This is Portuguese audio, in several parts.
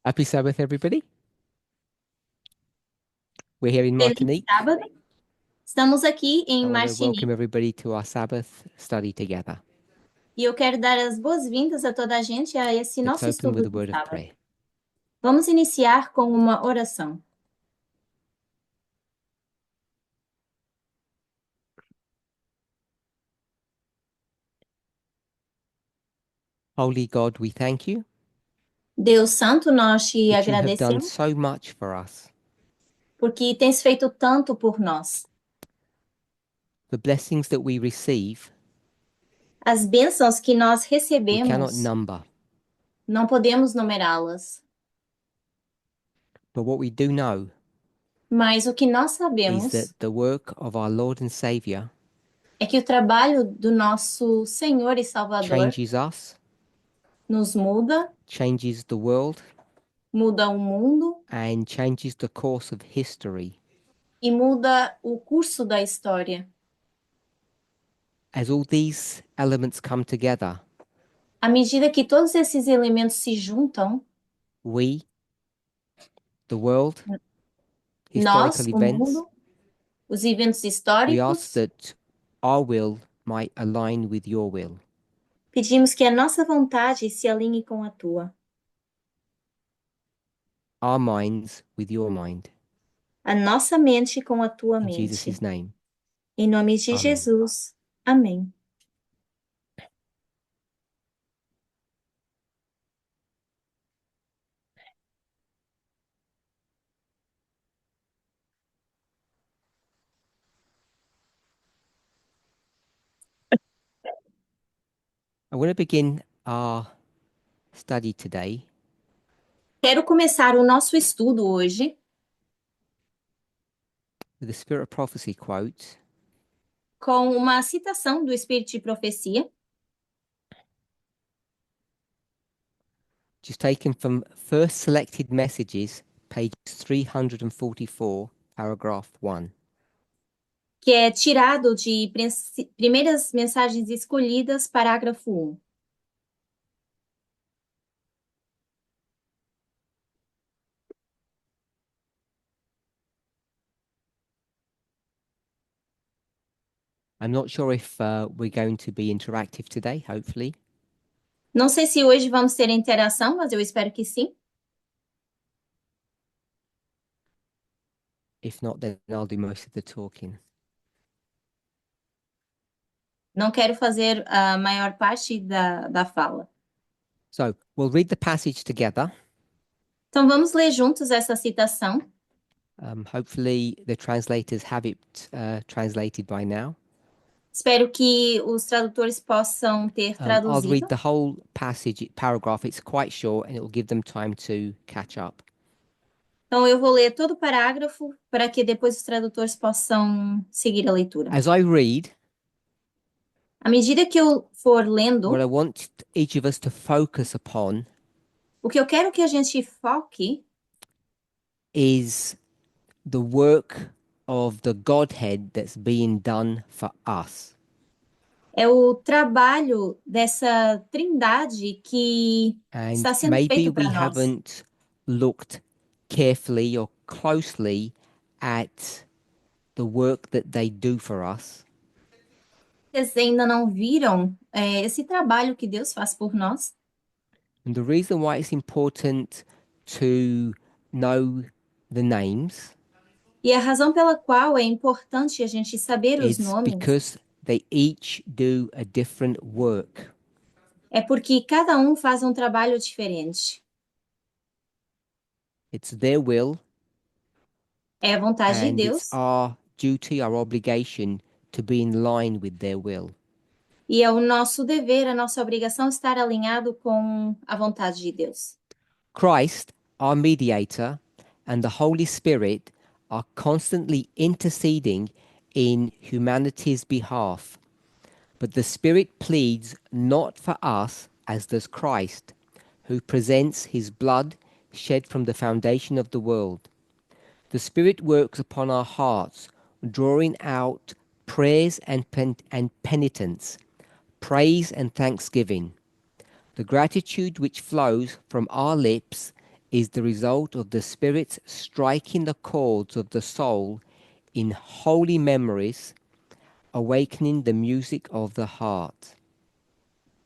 Happy Sabbath, everybody. We're here in Feliz Martinique. sábado. Estamos aqui I em want to welcome Martinique everybody to our Sabbath study together. e eu quero dar as boas-vindas a toda a gente a esse Let's nosso open with estudo a de word of sábado. prayer. Vamos iniciar com uma oração. Holy God, we thank you Deus Santo, nós te that you have done agradecemos so much for us. porque tens feito tanto por nós. The blessings that we receive, As bênçãos que nós we cannot recebemos, number. não podemos numerá-las, But what we do know mas o que nós is that sabemos the work of our Lord and Savior é que o trabalho do nosso Senhor e Salvador changes us, nos muda, changes the world, muda o mundo and changes the course of history. e muda o curso da história. As all these elements come together, À medida que todos esses elementos se juntam, we, the world, nós, historical o events, mundo, os eventos we ask históricos, that our will might align with your will. pedimos que a nossa vontade se alinhe com a tua, Our minds with your mind. a nossa mente com a tua In mente. Jesus' name. Em nome de Amen. Jesus. Amém. I want to begin our study today Quero começar o nosso estudo hoje with a Spirit of Prophecy quote, com uma citação do Espírito de Profecia, which is taken from First Selected Messages, page 344, paragraph 1. que é tirado de Primeiras Mensagens Escolhidas, parágrafo 1. I'm not sure if we're going to be interactive today, hopefully. Não sei se hoje vamos ter interação, mas eu espero que sim. If not, then I'll do most of the talking. Não quero fazer a maior parte da fala. So we'll read the passage together. Então vamos ler juntos essa citação. Hopefully the translators have it translated by now. Espero que os tradutores possam ter I'll traduzido. read the whole passage, paragraph. It's quite short and it will give them time to catch up. Então eu vou ler todo o parágrafo para que depois os tradutores possam seguir a leitura. As I read, À medida que eu for lendo, what I want each of us to focus upon o que eu quero que a gente foque is the work of the Godhead that's being done for us. é o trabalho dessa trindade que está And sendo maybe feito we para nós. haven't looked carefully or closely at the work that they do for us. Vocês ainda não viram esse trabalho que Deus faz por nós? And the reason why it's important to know the names E a razão pela qual é importante a gente saber os is nomes because they each do a different work. é porque cada um faz um trabalho diferente. It's their will, É a vontade de and it's Deus our duty, our obligation to be in line with their will. e é o nosso dever, a nossa obrigação estar alinhado com a vontade de Deus. Christ, our mediator, and the Holy Spirit are constantly interceding in humanity's behalf. But the Spirit pleads not for us as does Christ, who presents his blood shed from the foundation of the world. The Spirit works upon our hearts, drawing out prayers and penitence, praise and thanksgiving. The gratitude which flows from our lips is the result of the Spirit striking the chords of the soul in holy memories, awakening the music of the heart.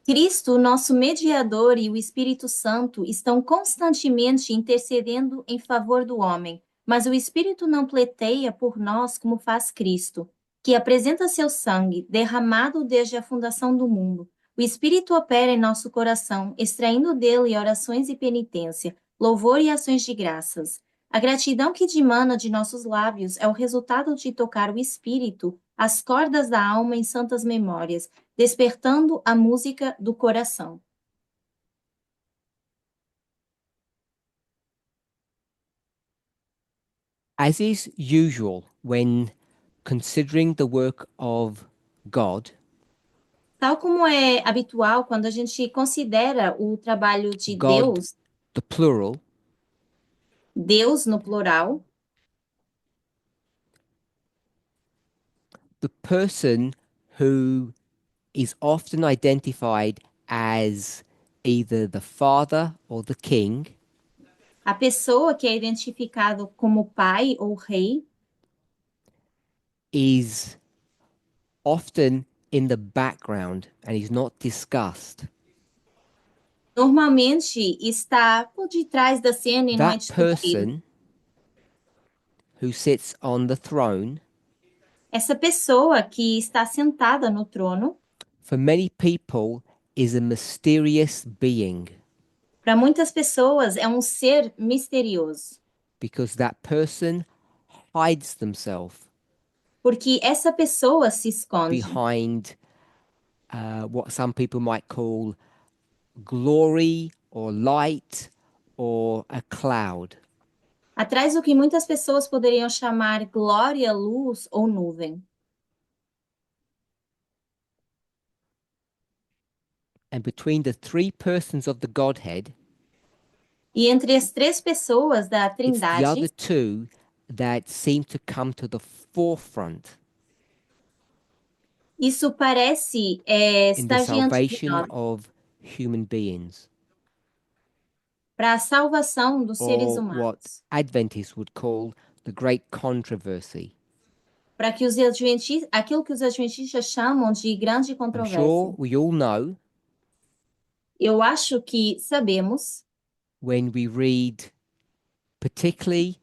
Cristo, nosso mediador, e o Espírito Santo estão constantemente intercedendo em favor do homem, mas o Espírito não pleiteia por nós como faz Cristo, que apresenta seu sangue, derramado desde a fundação do mundo. O Espírito opera em nosso coração, extraindo dele orações e penitência, louvor e ações de graças. A gratidão que dimana de nossos lábios é o resultado de tocar o Espírito, as cordas da alma em santas memórias, despertando a música do coração. As is usual when considering the work of God, Tal como é habitual quando a gente considera o trabalho de God, the plural, Deus no plural, the person who is often identified as either the father or the king a pessoa que é identificado como pai ou rei, is often in the background and is not discussed. normalmente está por detrás da cena e não é That discutido. person who sits on the throne, Essa pessoa que está sentada no trono, for many people, is a mysterious being para muitas pessoas é um ser misterioso, because that person hides themselves porque essa pessoa se esconde behind what some people might call glory or light or a cloud. atrás do que muitas pessoas poderiam chamar glória, luz ou nuvem. And between the three persons of the Godhead, E entre as três pessoas da it's the other Trindade, two that seem to come to the forefront isso parece in the estar diante de salvation nós of human beings, para a salvação dos seres or what humanos, Adventists would call the great controversy. para que os adventistas, aquilo que os adventistas chamam de grande I'm controvérsia. sure we all know Eu acho que sabemos, when we read particularly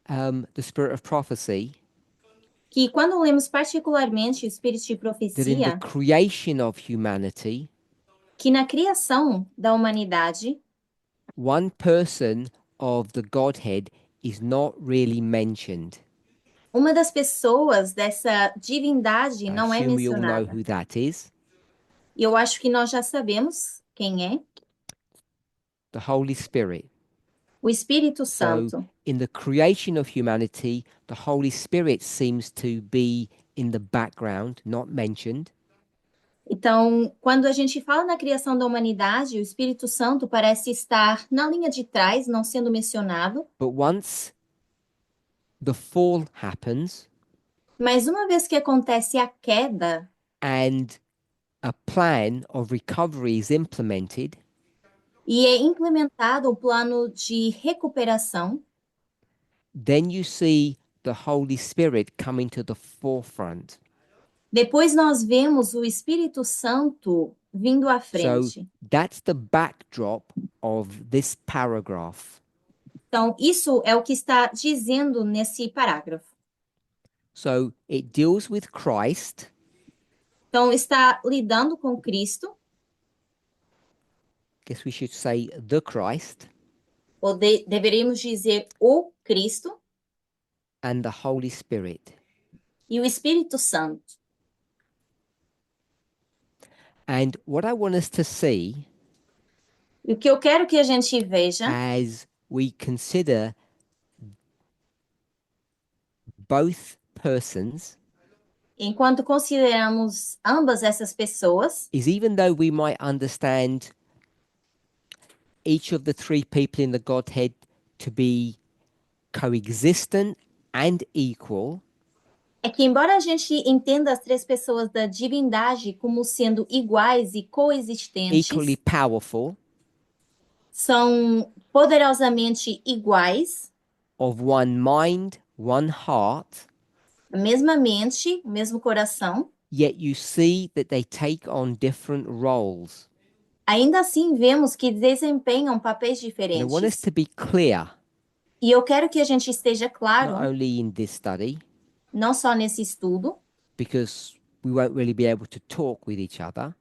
the Spirit of Prophecy, que quando lemos particularmente o Espírito de that in the Profecia, creation of humanity, que na criação da humanidade, one person of the Godhead is not really mentioned. uma das pessoas dessa divindade I não é assume we all know mencionada. who that is. E eu acho que nós já sabemos quem é. The Holy Spirit. O Espírito So, Santo. in the creation of humanity, the Holy Spirit seems to be in the background, not mentioned. Então, quando a gente fala na criação da humanidade, o Espírito Santo parece estar na linha de trás, não sendo mencionado. But once the fall happens Mas uma vez que acontece a queda and a plan of recovery is implemented, e é implementado o plano de recuperação, then you see the Holy Spirit coming to the forefront. depois nós vemos o Espírito Santo vindo à So frente. that's the backdrop of this paragraph. Então, isso é o que está dizendo nesse parágrafo. So it deals with Christ, Então, está lidando com Cristo, guess we should say the Christ, ou deveríamos dizer o Cristo and the Holy Spirit. e o Espírito Santo. And what I want us to see E o que eu quero que a gente veja, as we consider both persons enquanto consideramos ambas essas pessoas, is, even though we might understand each of the three people in the Godhead to be coexistent and equal, é que embora a gente entenda as três pessoas da divindade como sendo iguais e coexistentes, equally powerful, são poderosamente iguais, of one mind, one heart, a mesma mente, o mesmo coração. yet you see that they take on different roles. Ainda assim, vemos que desempenham papéis And I want us diferentes. to be clear, E eu quero que a gente esteja not claro, only in this study, não só nesse estudo, because we won't really be able to talk with each other,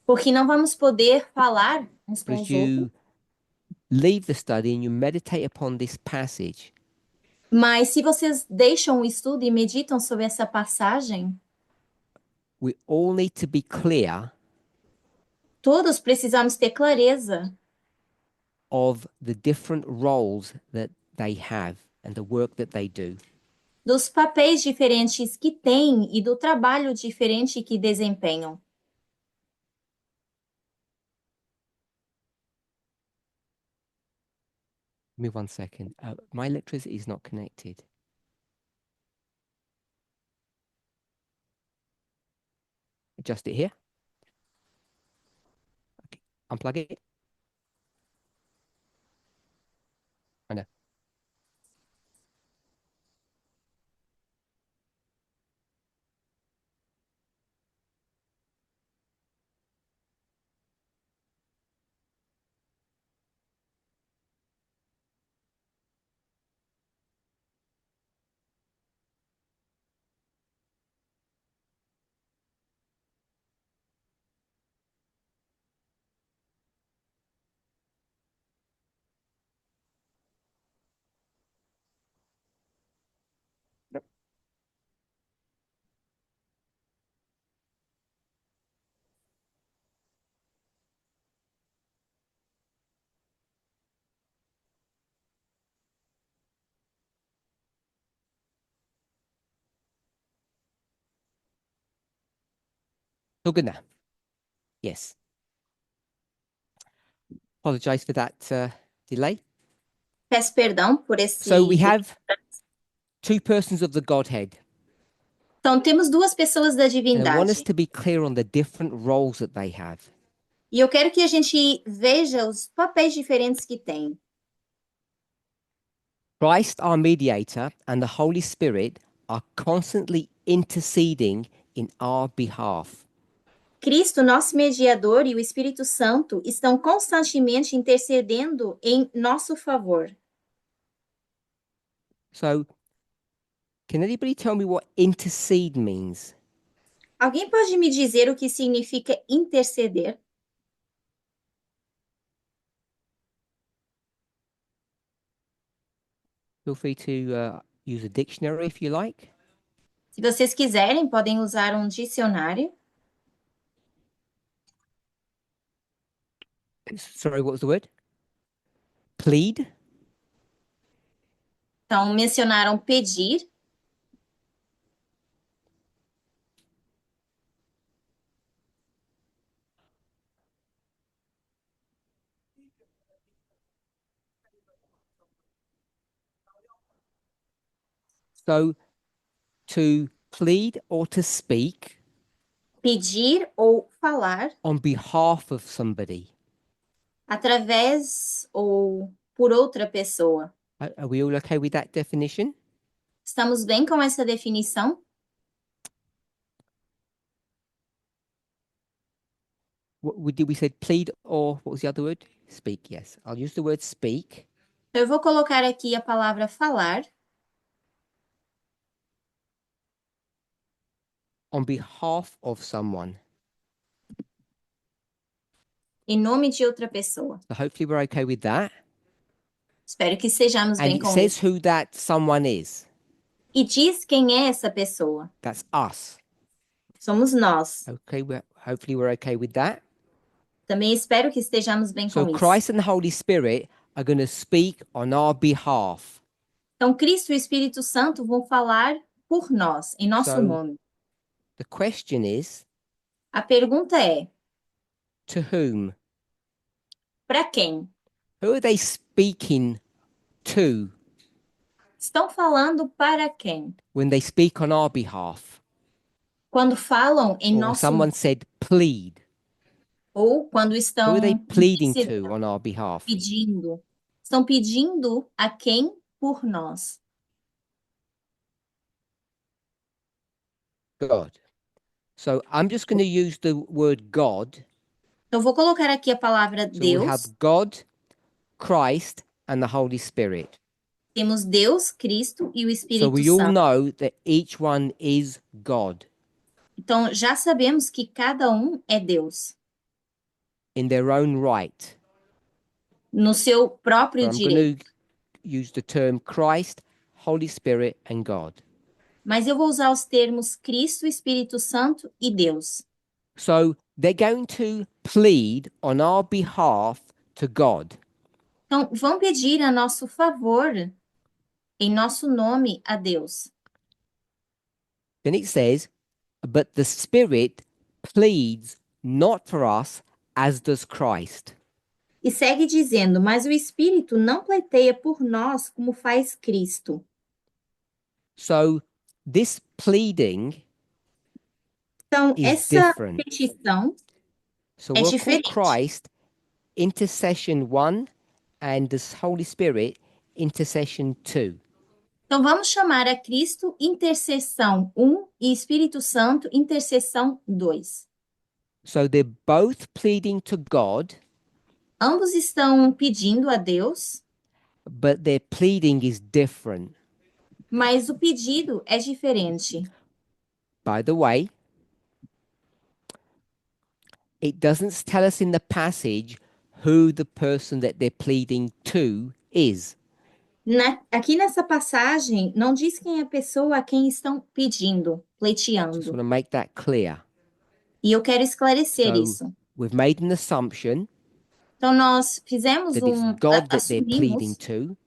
porque não vamos poder falar uns but com as os outros. you leave the study and you meditate upon this passage, Mas se vocês deixam o estudo e meditam sobre essa passagem, we all need to be clear todos precisamos ter clareza of the different roles that they have and the work that they do. dos papéis diferentes que têm e do trabalho diferente que desempenham. Give me 1 second. My electricity is not connected. Adjust it here. Okay. Unplug it. I know. All good now. Yes. Apologize for that delay. Peço perdão por So we esse. have two persons of the Godhead, Então, temos duas pessoas da and I want us divindade. to be clear on the different roles that they have. E eu quero que a gente veja os papéis diferentes que têm. Christ, our mediator, and the Holy Spirit are constantly interceding in our behalf. Cristo, nosso mediador, e o Espírito Santo estão constantemente intercedendo em nosso favor. So, can anybody tell me what intercede means? Alguém pode me dizer o que significa interceder? Feel free to use a dictionary if you like. Se vocês quiserem, podem usar um dicionário. Sorry, what was the word? Plead. Então, mencionaram pedir, So, to plead or to speak pedir ou falar on behalf of somebody. através ou por outra pessoa. Are we all okay with that definition? Estamos bem com essa definição? Did we said plead or what was the other word? Speak, yes. I'll use the word speak. Eu vou colocar aqui a palavra falar On behalf of someone. em nome de outra pessoa. So hopefully we're okay with that. Espero que sejamos And bem it com says isso. who that someone is. E diz quem é essa pessoa. That's us. Somos nós. Okay, hopefully we're okay with that. Também espero que estejamos bem So com isso. Christ and the Holy Spirit are going to speak on our behalf. Então, Cristo e o Espírito Santo vão falar por nós, em nosso So- nome. The question is, A pergunta é: to whom? para quem? Who are they speaking to Estão falando para quem? when they speak on our behalf? Quando falam em Or nosso someone nome. said plead. Ou quando Who estão are they pleading to intercedendo, on our behalf? pedindo. Estão pedindo a quem por nós? God. So I'm just going to use the word God. Então, vou colocar aqui a palavra So we Deus. have God, Christ, and the Holy Spirit. Temos Deus, Cristo e o So Espírito we all Santo. know that each one is God Então, já sabemos que cada um é Deus, in their own right. no seu But próprio I'm direito. going to use the term Christ, Holy Spirit, and God. Mas eu vou usar os termos Cristo, Espírito Santo e Deus. So they're going to plead on our behalf to God. Então, vão pedir a nosso favor, em nosso nome, a Deus. Then it says, but the Spirit pleads not for us as does Christ. E segue dizendo, mas o Espírito não pleiteia por nós como faz Cristo. So this pleading Então, is essa different. petição So é we'll call diferente. Christ intercession 1 and the Holy Spirit intercession 2. Então, vamos chamar a Cristo intercessão 1 e Espírito Santo intercessão 2. So they're both pleading to God, Ambos estão pedindo a Deus, but their pleading is different. mas o pedido é diferente. By the way, it doesn't tell us in the passage who the person that they're pleading to is. Aqui nessa passagem, não diz quem é a pessoa a quem estão pedindo, Just pleiteando. want to make that clear. E eu quero esclarecer So isso. we've made an assumption Então, nós fizemos that it's God that they're pleading assumimos to,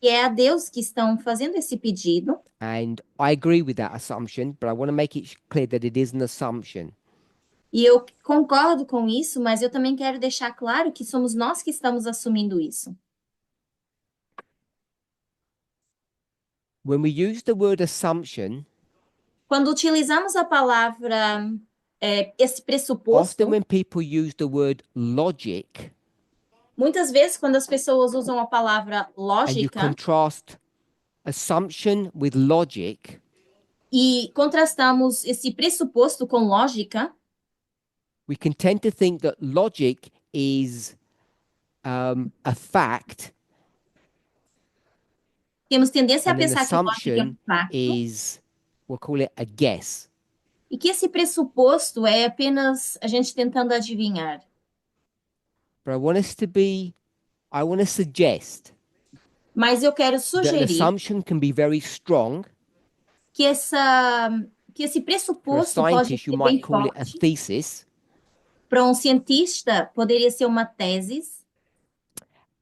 que é a Deus que estão fazendo esse pedido. and I agree with that assumption, but I want to make it clear that it is an assumption. E eu concordo com isso, mas eu também quero deixar claro que somos nós que estamos assumindo isso. When we use the word assumption, Quando utilizamos a palavra, esse pressuposto, often when people use the word logic, muitas vezes quando as pessoas usam a palavra and you lógica contrast assumption with logic, e contrastamos esse pressuposto com lógica, we can tend to think that logic is a fact, temos tendência a and an pensar que lógica é um assumption fato is, we'll call it a guess. e que esse pressuposto é apenas a gente tentando adivinhar. But I want to suggest Mas eu quero that an sugerir assumption can be very strong. que esse For a pressuposto pode scientist, you ser bem might call it a forte. thesis, Para um cientista, poderia ser uma tese.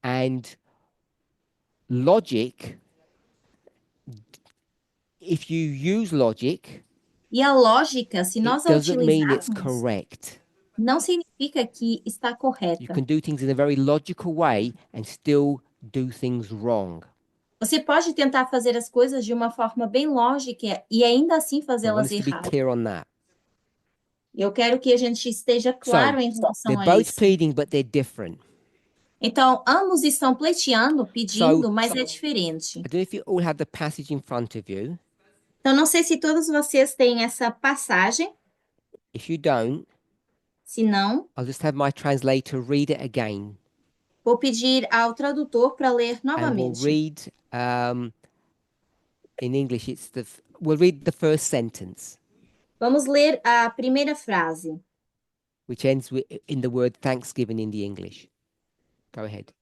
and logic, if you use logic, E a lógica, se nós it a doesn't mean it's utilizarmos, correct. não significa que está You correta. can do things in a very logical way and still do things wrong. Você pode tentar fazer as coisas de uma forma bem lógica e ainda assim I want fazê-las us to be erradas. clear on that. Eu quero que a gente esteja claro em relação They're a both isso. pleading, but they're different. Então, ambos estão pleiteando, pedindo, So- mas é diferente. I don't know if you all have the passage in front of you. Então, não sei se todos vocês têm essa passagem. If you don't, Se não, I'll just have my translator read it again, vou pedir ao tradutor para ler and we'll novamente. read in English. We'll read the first sentence, Vamos ler a primeira frase. which ends in the word Thanksgiving in the English. Go ahead.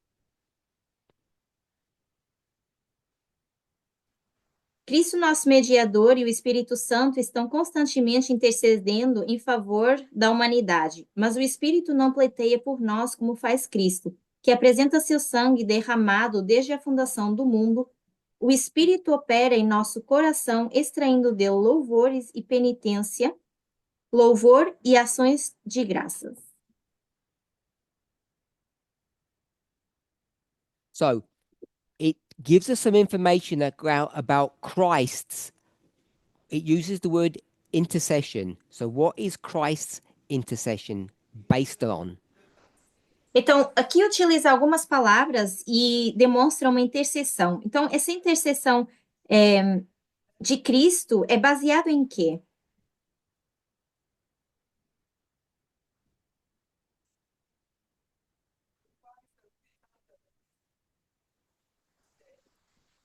Cristo, nosso mediador, e o Espírito Santo estão constantemente intercedendo em favor da humanidade, mas o Espírito não pleiteia por nós como faz Cristo, que apresenta seu sangue derramado desde a fundação do mundo. O Espírito opera em nosso coração, extraindo dele louvores e penitência, louvor e ações de graças. So it gives us some information about Christ's. It uses the word intercession. So what is Christ's intercession based on. Então, aqui utiliza algumas palavras e demonstra uma intercessão. Então, essa intercessão de Cristo é baseado em quê?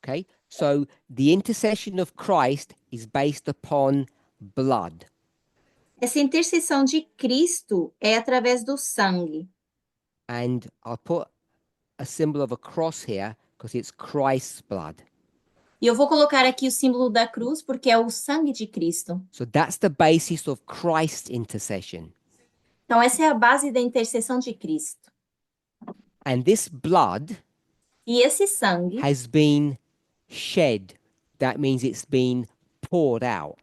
Okay, so the intercession of Christ is based upon blood. Essa intercessão de Cristo é através do sangue. And I'll put a symbol of a cross here because it's Christ's blood. E eu vou colocar aqui o símbolo da cruz porque é o sangue de Cristo. So that's the basis of Christ's intercession. Então, essa é a base da intercessão de Cristo. And this blood E esse sangue has been shed. That means it's been poured out.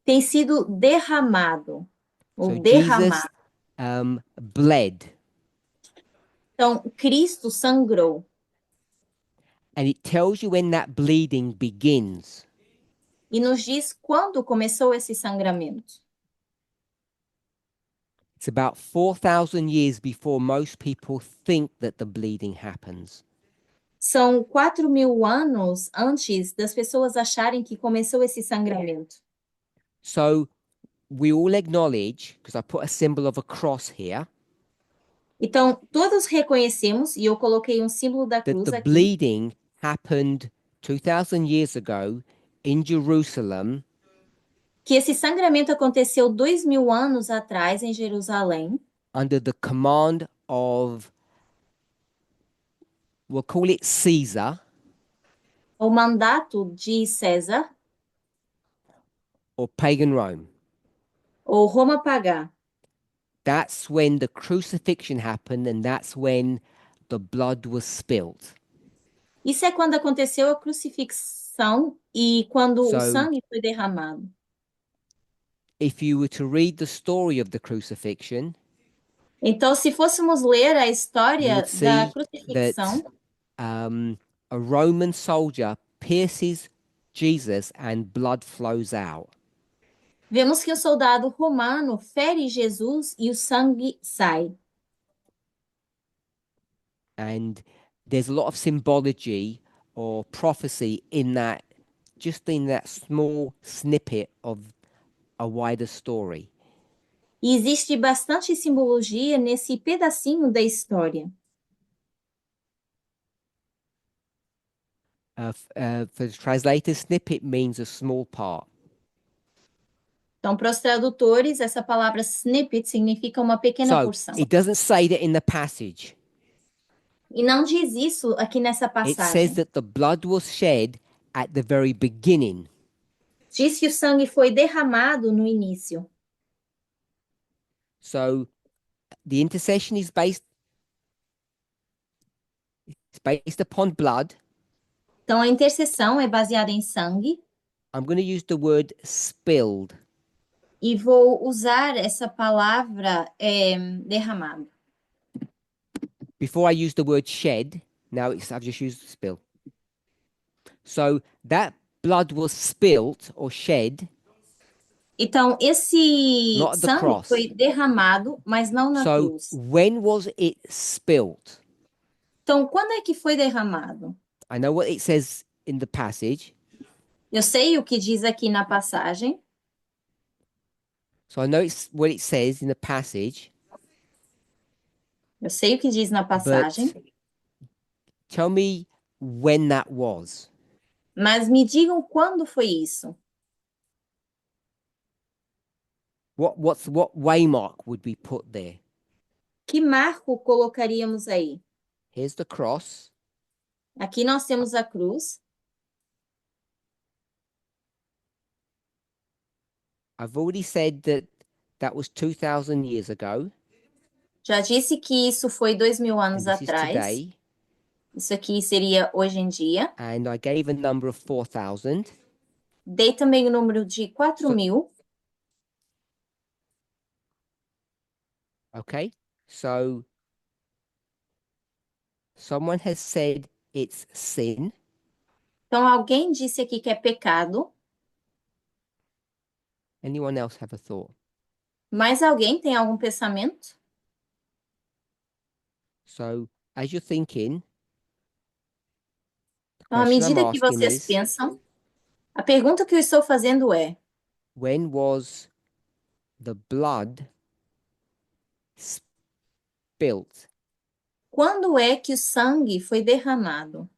tem sido derramado, ou So Jesus derramado. bled. Então, Cristo sangrou. And it tells you when that bleeding begins. E nos diz quando começou esse sangramento. It's about 4,000 years before most people think that the bleeding happens. São 4.000 anos antes das pessoas acharem que começou esse sangramento. So we all acknowledge, because I put a symbol of a cross here, Então, todos reconhecemos, e eu coloquei um símbolo da that cruz the aqui, bleeding happened 2,000 years ago in Jerusalem que esse sangramento aconteceu 2.000 anos atrás em Jerusalém, under the command of, we'll call it Caesar, o mandato de César, or pagan Rome. ou Roma pagã. That's when the crucifixion happened, and that's when the blood was spilt. Isso é quando aconteceu a crucifixão e quando o So sangue foi derramado. if you were to read the story of the crucifixion, Então, se fôssemos ler a you história would da see crucifixão, that a Roman soldier pierces Jesus and blood flows out. vemos que o soldado romano fere Jesus e o sangue sai. And there's a lot of symbology or prophecy in that, just in that small snippet of a wider story. E existe bastante simbologia nesse pedacinho da história. For the translators, snippet means a small part. Então, para os tradutores, essa palavra snippet significa uma pequena So porção. it doesn't say that in the passage. E não diz isso aqui nessa It says passagem. that the blood was shed at the very beginning. Diz que o sangue foi derramado no início. So the intercession is based upon blood. Então, a intercessão é baseada em sangue. I'm going to use the word spilled. E vou usar essa palavra derramado. Before I used the word shed, now I've just used spill. So that blood was spilt or shed. Então, esse Not at the sangue cross. foi derramado, mas não na So cruz. when was it spilt? Então, quando é que foi derramado? I know what it says in the passage. Eu sei o que diz aqui na passagem. So I know what it says in the passage. Eu sei o que diz na passagem. But tell me when that was. Mas me digam quando foi isso. What waymark would we put there? Que marco colocaríamos aí? Here's the cross. Aqui nós temos a cruz. I've already said that that was 2,000 years ago. Já disse que isso foi 2.000 And anos this is atrás. today. Isso aqui seria hoje em dia. And I gave a number of 4,000. Dei também o número de 4.000. Okay, so someone has said it's sin. Então, alguém disse aqui que é pecado. Anyone else have a thought? Mas alguém tem algum pensamento? So, as you're thinking, the Então, à question I'm medida que asking vocês is, pensam, a pergunta que eu estou fazendo é: when was the blood spilt? quando é que o sangue foi derramado?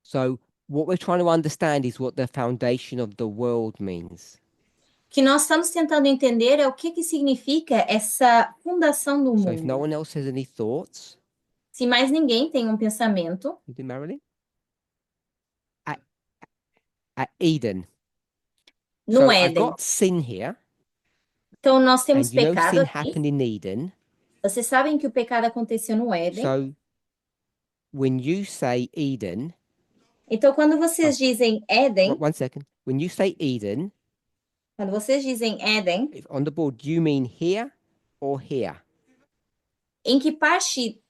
So, what we're trying to understand is what the foundation of the world means. O que nós estamos tentando entender é o que significa essa fundação do So, if no mundo. one else has any thoughts, Se mais ninguém tem um pensamento, you do, Marilyn? At Eden. no So, I've Éden. got sin here, Então, nós temos and you know pecado sin aqui. happened in Eden. Vocês sabem que o pecado aconteceu no Éden. So, when you say Eden, Então, quando vocês dizem Éden, 1 second. When you say Eden, quando vocês dizem Éden, if on the board, do you mean here or here? em que parte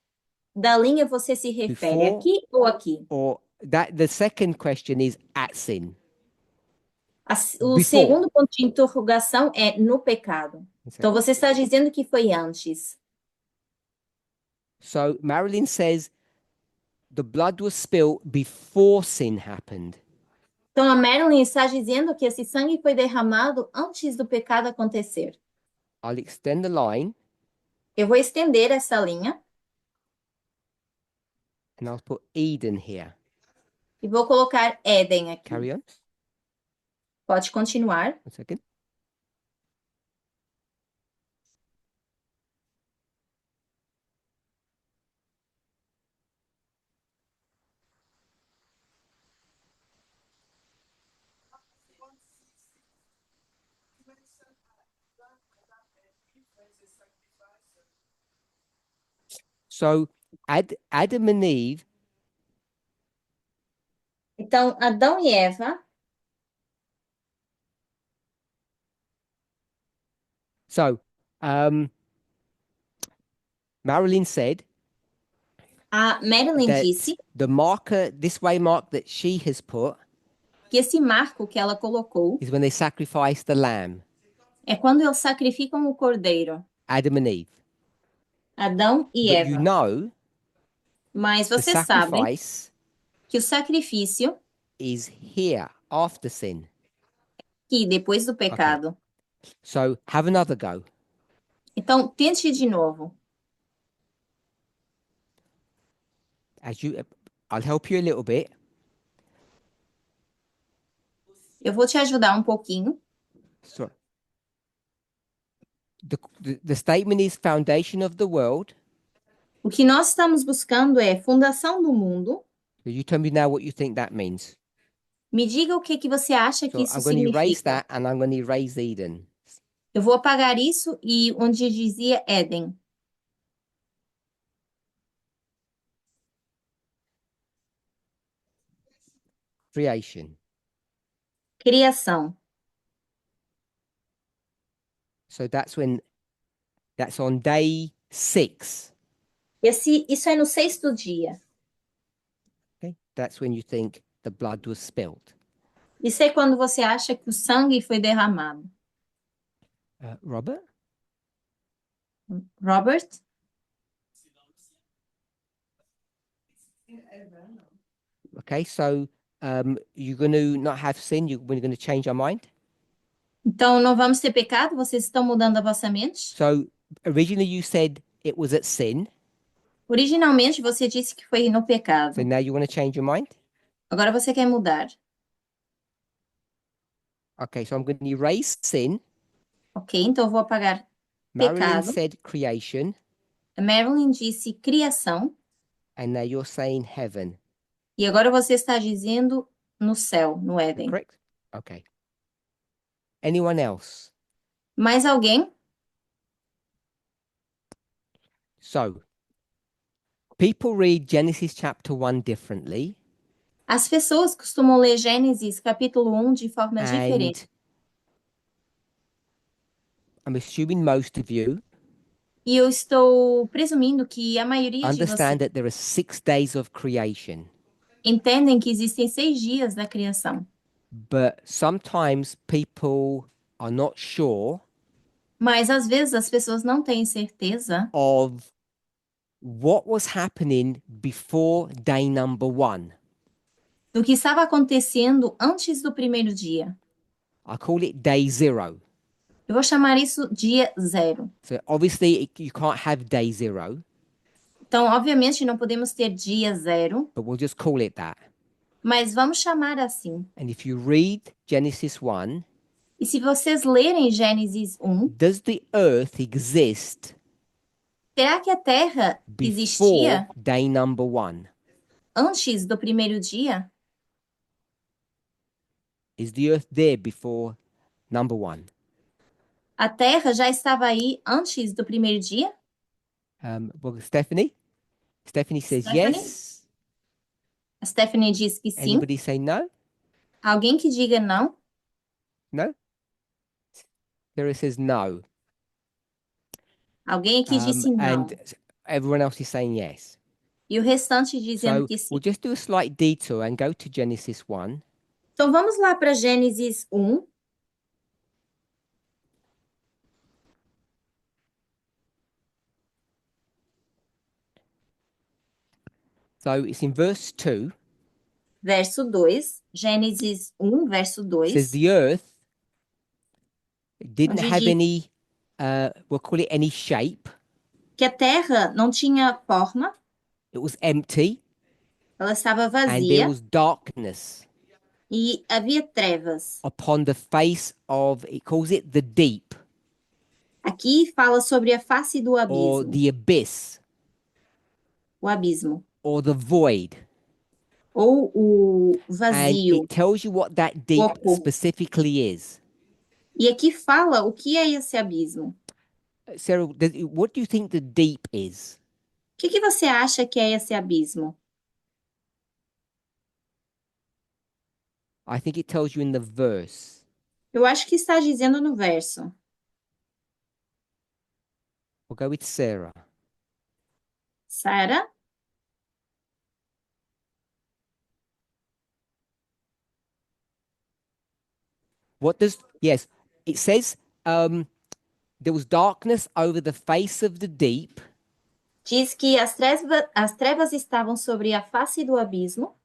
da linha você se refere? Before Aqui ou aqui? or that? The second question is at sin. O Before. segundo ponto de interrogação é no pecado. Então, você está dizendo que foi antes. So Marilyn says the blood was spilled before sin happened. Então, a Marilyn está dizendo que esse sangue foi derramado antes do pecado acontecer. I'll extend the line Eu vou estender essa linha and I'll put Eden here. e vou colocar Éden aqui. Carry on. Pode continuar. 1 second. So Adam and Eve Então, Adão e Eva, So, Marilyn said a Marilyn that disse the marker, this way mark that she has put, que esse marco que ela colocou is when they sacrifice the lamb, é quando eles sacrificam o cordeiro, Adam and Eve. Adão e But Eva. you know, Mas the vocês sabem sacrifice que o sacrifício, is here after sin. que depois do pecado. So have another go. Então, tente de novo. I'll help you a little bit. Eu vou te ajudar um pouquinho. So the statement is foundation of the world. O que nós estamos buscando é fundação do mundo. So you tell me now what you think that means. Me diga o que você acha que So isso I'm going to erase significa. that and I'm going to erase Eden. Eu vou apagar isso e onde dizia Éden. Creation. Criação. So that's on day 6. Isso é no sexto dia. Okay, that's when you think the blood was spilled. Isso é quando você acha que o sangue foi derramado. Robert? Robert? Okay, so you're going to not have sin, you're going to change your mind? Então, não vamos ter pecado? Vocês estão mudando a vossa mente? So originally you said it was at sin, Originalmente, você disse que foi no pecado. so now you want to change your mind? Agora você quer mudar. Okay, so I'm going to erase sin. Ok, então eu vou apagar Marilyn pecado. said creation, A Marilyn disse criação. and now you're saying heaven. E agora você está dizendo no céu, no Is that Éden. correct? Okay. Anyone else? Mais alguém? So people read Genesis chapter 1 differently. As pessoas costumam ler Gênesis capítulo 1 de forma diferente. I'm assuming most of you E eu estou presumindo que a maioria de vocês understand that there are 6 days of creation, entendem que existem 6 dias da criação. but sometimes people are not sure Mas às vezes as pessoas não têm certeza of what was happening before day number 1. do que estava acontecendo antes do primeiro dia. I call it day 0. Eu vou chamar isso dia zero. So obviously you can't have day 0, Então, obviamente, não podemos ter dia zero, but we'll just call it that. mas vamos chamar assim. And if you read Genesis 1, E se vocês lerem Gênesis 1, does the earth exist será que a Terra before existia day number 1? antes do primeiro dia? Is the earth there before number 1? A Terra já estava aí antes do primeiro dia? Well, Stephanie says Stephanie? yes. A Stephanie diz que sim. Anybody say no? Alguém que diga não? No? Sarah says no. Alguém aqui disse não. And everyone else is saying yes. E o restante dizendo So que sim. we'll just do a slight detour and go to Genesis 1. Então vamos lá para Gênesis 1. So it's in verse 2. Verso 2, Gênesis 1, verso It says 2, the earth didn't onde have diz any, we'll call it any shape. que a terra não tinha forma, It was empty ela estava and there vazia was darkness e havia trevas. upon the face of, it calls it the deep Aqui fala sobre a face do or abismo, the abyss o abismo, or the void. ou o And vazio, it tells you what that deep oco. specifically is. E aqui fala o que é esse abismo. Sarah, what do you think the deep is? O que você acha que é esse abismo? I think it tells you in the verse. Eu acho que está dizendo no verso. We'll go with Sarah. Sara? What does, yes, it says there was darkness over the face of the deep. Diz que as trevas estavam sobre a face do abismo.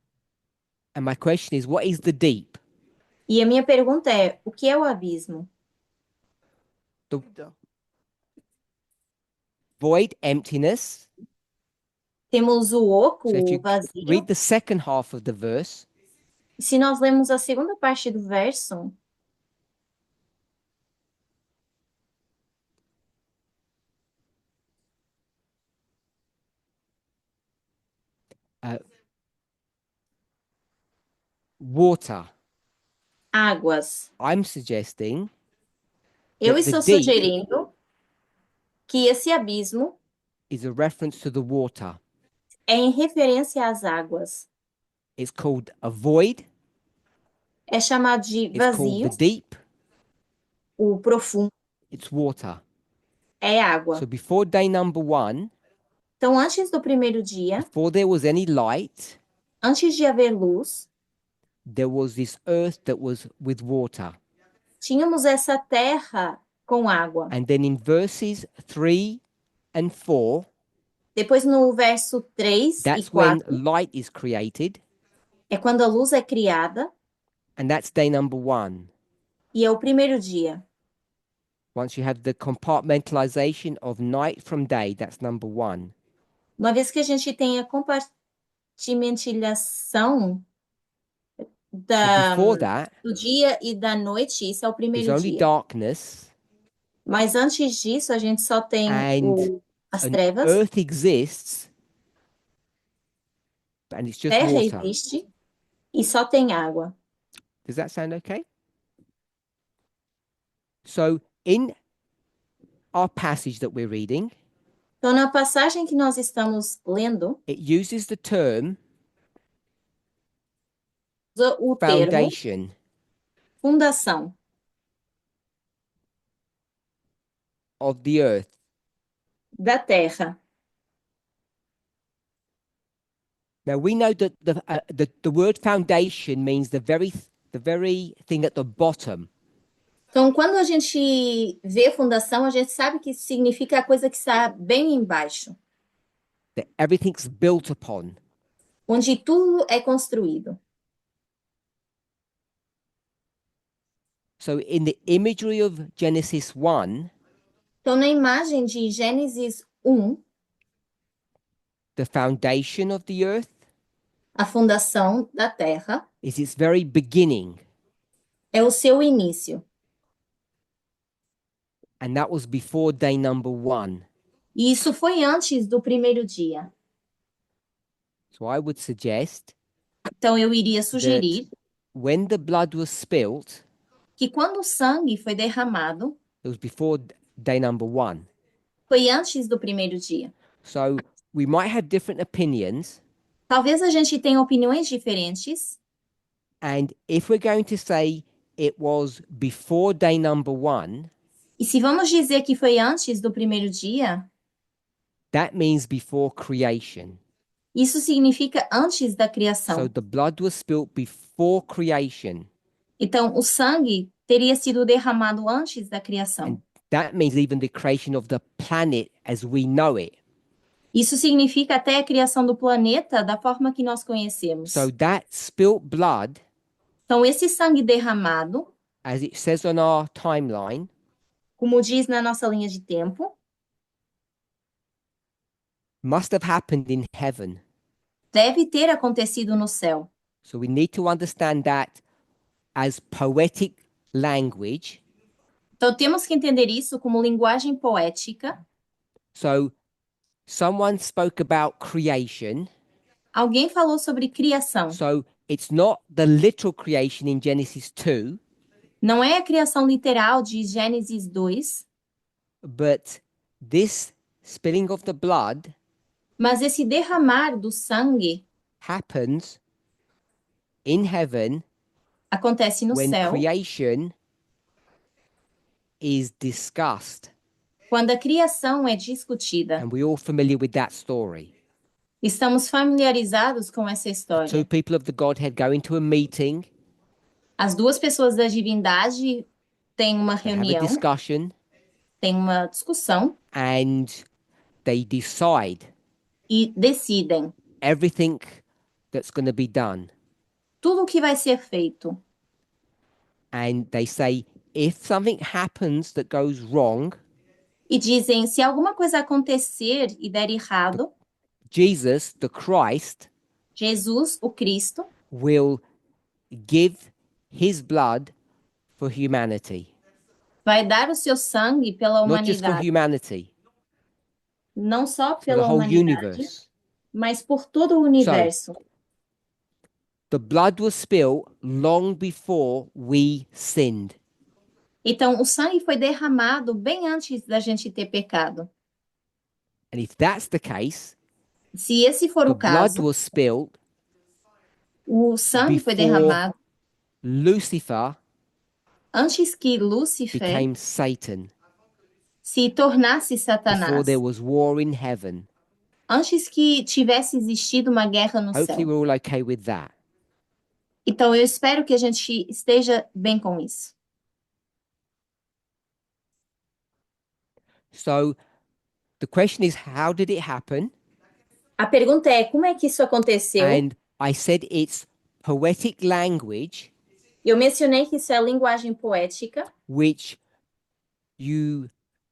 And my question is, what is the deep? E a minha pergunta é, o que é o abismo? The void, emptiness. Temos o oco, So if o you vazio. read the second half of the verse, Se nós lemos a segunda parte do verso, water. águas. I'm suggesting Eu that the estou deep sugerindo que esse abismo is a reference to the water. é em referência às águas. It's called a void. É chamado de It's called the vazio, deep. o profundo It's water. é água. So before day number 1, Então, antes do primeiro dia, before there was any light, antes de haver luz, there was this earth that was with water. tínhamos essa terra com água. And then in verses 3 and 4, Depois, no verso 3 e that's when 4, light is created. é quando a luz é criada And that's day number 1. e é o primeiro dia. Once you have the compartmentalization of night from day, that's number 1. Uma vez que a gente tem a compartimentação So before that, do dia e da noite, isso é o there's primeiro only dia. darkness Mas antes disso, a gente só tem and as an trevas, earth exists and it's just terra water. existe e só tem água. Does that sound okay? So in our passage that we're reading, Então, na passagem que nós estamos lendo, it uses the term usa o termo foundation. fundação Of the earth. da terra. Now we know that the word foundation means the very thing at the bottom. Então, quando a gente vê fundação, a gente sabe que isso significa a coisa que está bem embaixo, that everything's built upon. onde tudo é construído. So, in the imagery of Genesis 1, Então, na imagem de Gênesis 1, the foundation of the earth a fundação da terra is its very beginning, é o seu início. and that was before day number 1. E isso foi antes do primeiro dia. So, I would suggest Então, eu iria that sugerir when the blood was spilt, que quando o sangue foi derramado, it was before day number 1. foi antes do primeiro dia. So, we might have different opinions. Talvez a gente tenha opiniões diferentes, And if we're going to say it was before day number 1, e se vamos dizer que foi antes do primeiro dia, that means before creation. isso significa antes da So criação. the blood was spilt before creation. Então, o sangue teria sido derramado antes da criação. And that means even the creation of the planet as we know it. Isso significa até a criação do planeta da forma que nós conhecemos. So that spilt blood, Então, esse sangue derramado, as it says on our timeline, como diz na nossa linha de tempo, must have happened in heaven. deve ter acontecido no céu. So we need to understand that as poetic language. Então, temos que entender isso como linguagem poética. So someone spoke about creation. Alguém falou sobre criação. So it's not the literal creation in Genesis 2, Não é a criação literal de Gênesis 2, but this spilling of the blood mas esse derramar do sangue happens in heaven acontece no when céu, creation is discussed. quando a criação é discutida. And we're all familiar with that story. Estamos familiarizados com essa Two história. people of the Godhead go into a meeting, As duas pessoas da divindade têm uma they have a reunião, discussion, têm uma discussão and they decide e decidem everything that's going to be done. tudo o que vai ser feito. And they say, if something happens that goes wrong, E dizem, se alguma coisa acontecer e der errado, Jesus, the Christ, Jesus, o Cristo, will give his blood for humanity. vai dar o seu sangue pela Not just for humanidade. humanity, Não só for the pela whole humanidade, universe. mas por todo o universo. The blood was spilled long before we sinned. Então, o sangue foi derramado bem antes da gente ter pecado. And if that's the case, Se esse for the o blood caso, was spilled o sangue foi before derramado Lucifer antes que Lúcifer became Satan, se tornasse before Satanás, there was war in heaven. antes que tivesse existido uma guerra no Hopefully, céu. we're all okay with that. Então, eu espero que a gente esteja bem com isso. So, the question is, how did it happen? A pergunta é, como é que isso aconteceu? And I said it's poetic language, Eu mencionei que isso é linguagem poética, which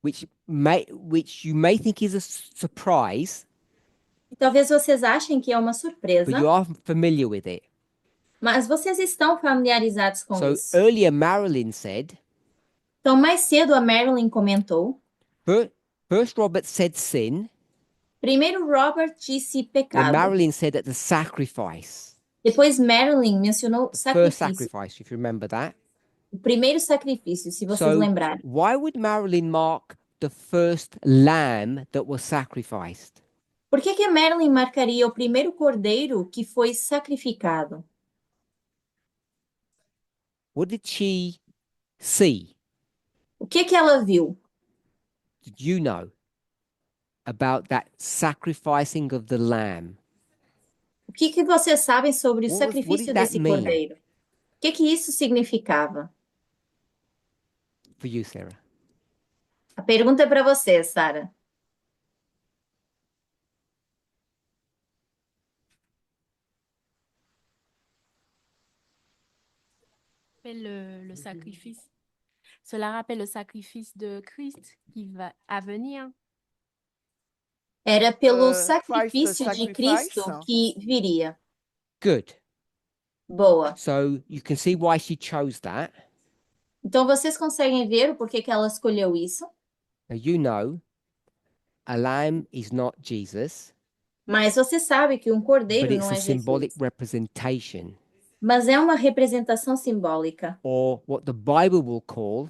which you may think is a surprise, e talvez vocês achem que é uma but surpresa, you are familiar with it. mas vocês estão familiarizados com So isso. earlier, Marilyn said, Então, mais cedo, a Marilyn comentou, first Robert said sin, primeiro Robert disse then pecado, Marilyn said that the sacrifice, depois Marilyn mencionou the first sacrifício, sacrifice, if you remember that. o primeiro sacrifício, se vocês So lembrarem. why would Marilyn mark the first lamb that was sacrificed? Por que que a Marilyn marcaria o primeiro cordeiro que foi sacrificado? What did she see? O que que ela viu? Did you know about that sacrificing of the lamb? O que que vocês sabem sobre o What did sacrifício that desse mean? cordeiro? O que que isso significava? For you, Sarah. A pergunta é para você, Sara. Le sacrifice. Cela rappelle le sacrifice de Christ qui va à venir. Era pelo Christ sacrifício de sacrifice. Cristo que viria. Good. Boa. So you can see why she chose that. Então, vocês conseguem ver o porquê que ela escolheu isso? Now you know a lamb is not Jesus, Mas você sabe que um but cordeiro it's não a é symbolic Jesus, representation, mas é uma representação simbólica, or what the Bible will call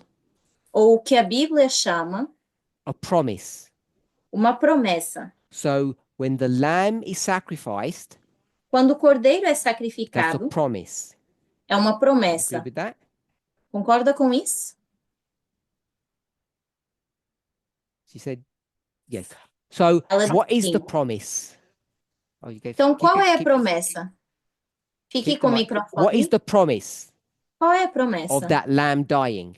ou o que a Bíblia chama a promise. uma promessa. So when the lamb is sacrificed, Quando o cordeiro é that's a sacrificado, promise. é uma Agree promessa. with that? Concorda com isso? She said yes. So Ela disse what is the sim. promise? Oh, you gave, Então, qual é a keep- promessa? Fique keep com the o mic. What is microfone. the promise Qual é a of promessa that lamb dying?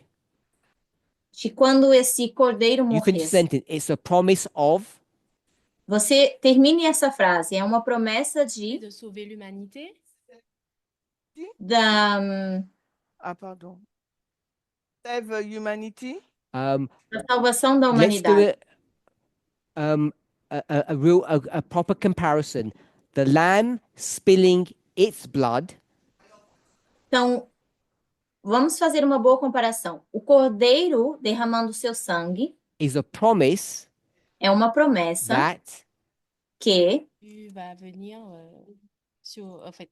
de quando esse cordeiro You can morresse? sentence. It's a promise of Você termine essa frase. É uma promessa De sauver l'humanité. da Pardon. Save humanity. da salvação da let's do humanidade. it a proper comparison. The lamb spilling its blood Então, vamos fazer uma boa comparação. O cordeiro derramando seu sangue is a promise é uma promessa that que Va venir en fait,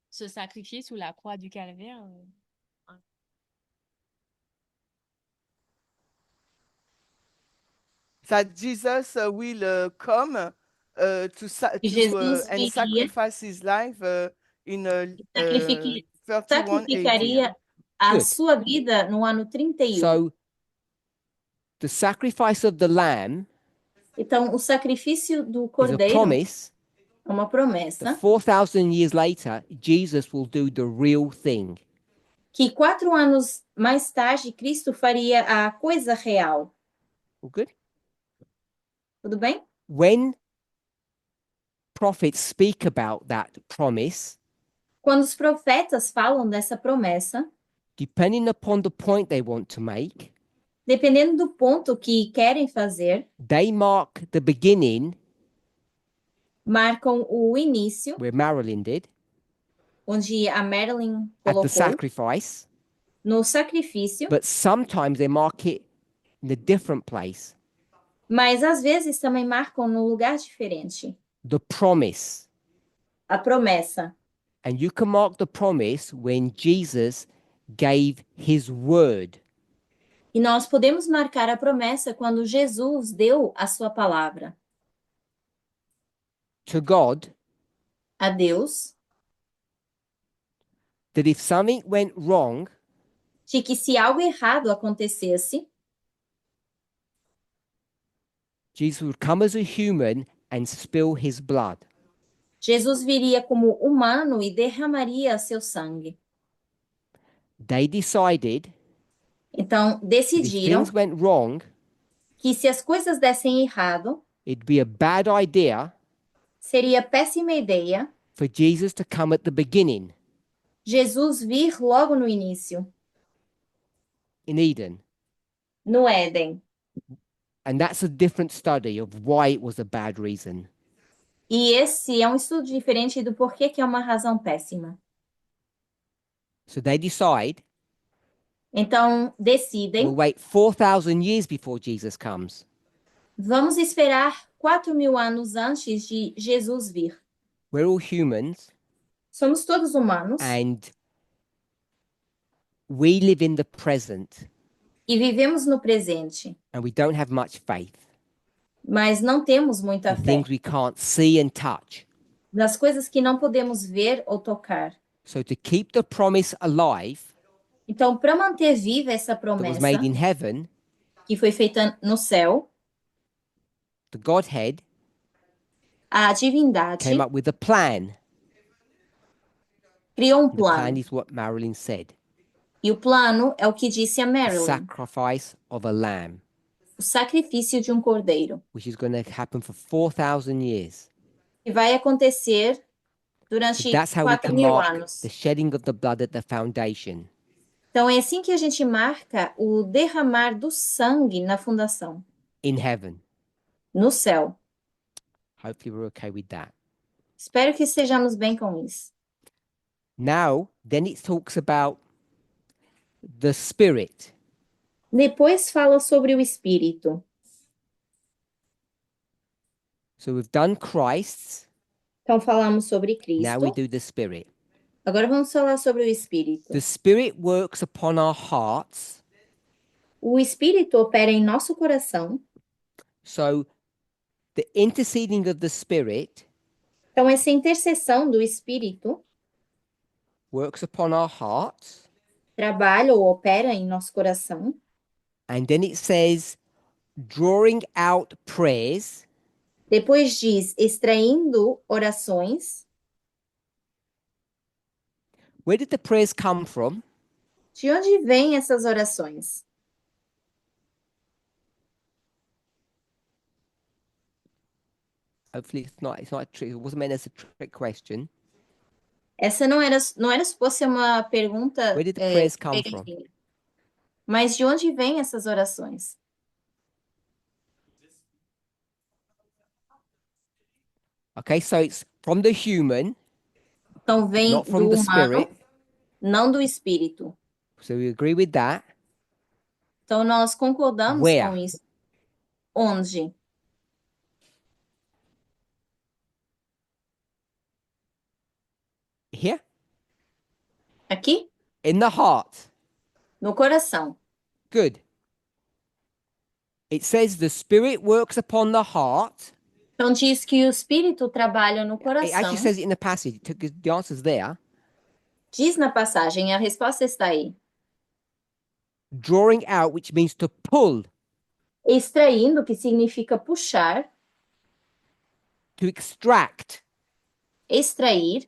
se sacrifier sous la croix du calvaire. That Jesus will come Que Jesus and viria. sacrifice his life in Sacrifique- 31 AD. sacrificaria a Good. sua vida no ano 31. so the sacrifice of the lamb Então, o sacrifício do is a cordeiro promise é uma that promessa 4,000 years later Jesus will do the real thing. que 4 anos mais tarde Cristo faria a coisa real. All good? Tudo bem? When prophets speak about that promise, Quando os profetas falam dessa promessa, depending upon the point they want to make, dependendo do ponto que querem fazer, they mark the beginning marcam o início, where Marilyn did onde a Marilyn at the colocou, sacrifice, no sacrifício, but sometimes they mark it in a different place. mas às vezes também marcam no lugar diferente. The promise. A promessa. And you can mark the promise when Jesus gave his word. E nós podemos marcar a promessa quando Jesus deu a sua palavra To God, a Deus, that if something went wrong, de que se algo errado acontecesse, Jesus would come as a human and spill his blood. Jesus viria como humano e derramaria seu sangue. They decided Então, that if decidiram things went wrong, que se as coisas dessem errado, it'd be a bad idea seria péssima ideia for Jesus to come at the beginning Jesus vir logo no início, in Eden. no Éden. And that's a different study of why it was a bad reason. E esse é um estudo diferente do porquê que é uma razão péssima. So they decide Então, we'll decidem, wait 4,000 years before Jesus comes. vamos esperar 4.000 anos antes de Jesus vir. We're all humans Somos todos humanos and we live in the present e vivemos no presente, and we don't have much faith mas não temos muita in fé things we can't see and touch. nas coisas que não podemos ver ou tocar. So to keep the promise alive Então, para manter viva essa that was promessa made in heaven, que foi feita no céu, the Godhead a divindade came up with a plan. criou um The plan plano. is what Marilyn said. E o plano é o que disse a the Marilyn, sacrifice of a lamb, o sacrifício de um cordeiro, which is going to happen for 4,000 years. que vai acontecer So durante that's how we 4 can mil mark anos. the shedding of the blood at the foundation. Então, é assim que a gente marca o derramar do sangue na fundação, In heaven. no céu. Hopefully, we're okay with that. Espero que estejamos bem com isso. Now, then it talks about the Spirit. Depois fala sobre o Espírito. So we've done Christ's, Então, falamos sobre now we Cristo. do the Spirit. Agora vamos falar sobre o Espírito. The Spirit works upon our hearts. O Espírito opera em nosso coração. So the interceding of the Spirit Então, essa intercessão do Espírito works upon our hearts. trabalha ou opera em nosso coração. And then it says, drawing out prayers Depois diz, extraindo orações. Where did the prayers come from? De onde vêm essas orações? Hopefully it's not a trick. It wasn't meant as a trick question. Essa não era suposto ser uma pergunta Where did the prayers come from? pegadinha. Mas de onde vêm essas orações? Okay, so it's from the human, Então vem not from do the humano, spirit. não do espírito. So we agree with that. Então nós concordamos Where? com isso. Onde? Here? Aqui? In the heart. No coração. Good. It says the spirit works upon the heart. Então diz que o espírito trabalha no It coração. actually says it in the passage. The answer's there. Diz na passagem, a resposta está aí. Drawing out, which means to pull, Extraindo, que significa puxar, to extract. extrair.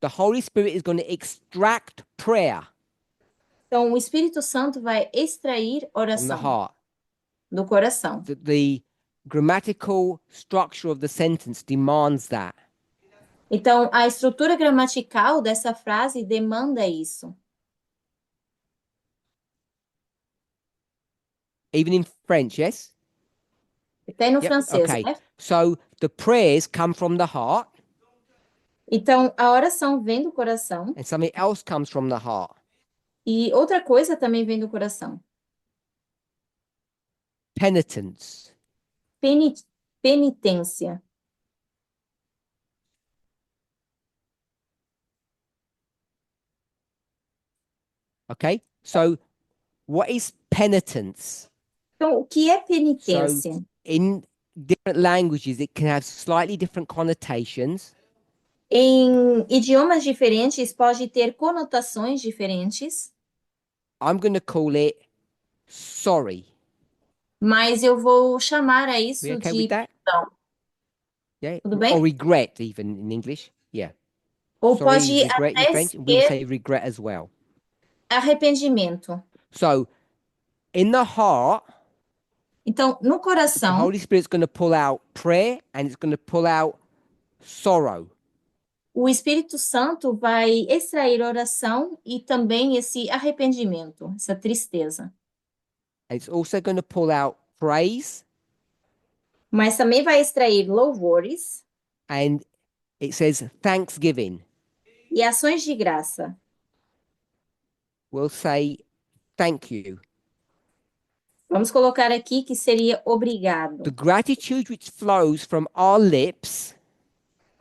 The Holy Spirit is going to extract prayer Então o Espírito Santo vai extrair from the oração heart. do coração. The grammatical structure of the sentence demands that. Então a estrutura gramatical dessa frase demanda isso. Even in French, yes? Até no Yep, francês, okay. né? So the prayers come from the heart Então a oração vem do coração and something else comes from the heart. e outra coisa também vem do coração. Penitence. Penitência. Okay? So what is penitence? Então o que é penitência? In different languages, it can have slightly different connotations. Em idiomas diferentes pode ter conotações diferentes, I'm going to call it sorry. mas eu vou chamar a We isso okay de with that? perdão. Yeah. Tudo bem? Or regret, even in English. Yeah. Ou Sorry, pode regret in até French. We will ser say regret as well. arrependimento. So in the heart, Então, no the coração, Holy Spirit's going to pull out prayer and it's going to pull out sorrow. o Espírito Santo vai extrair oração e também esse arrependimento, essa tristeza. And it's also going to pull out praise, Mas também vai extrair louvores and it says thanksgiving. e ações de graça. We'll say thank you. Vamos colocar aqui que seria obrigado. The gratitude which flows from our lips.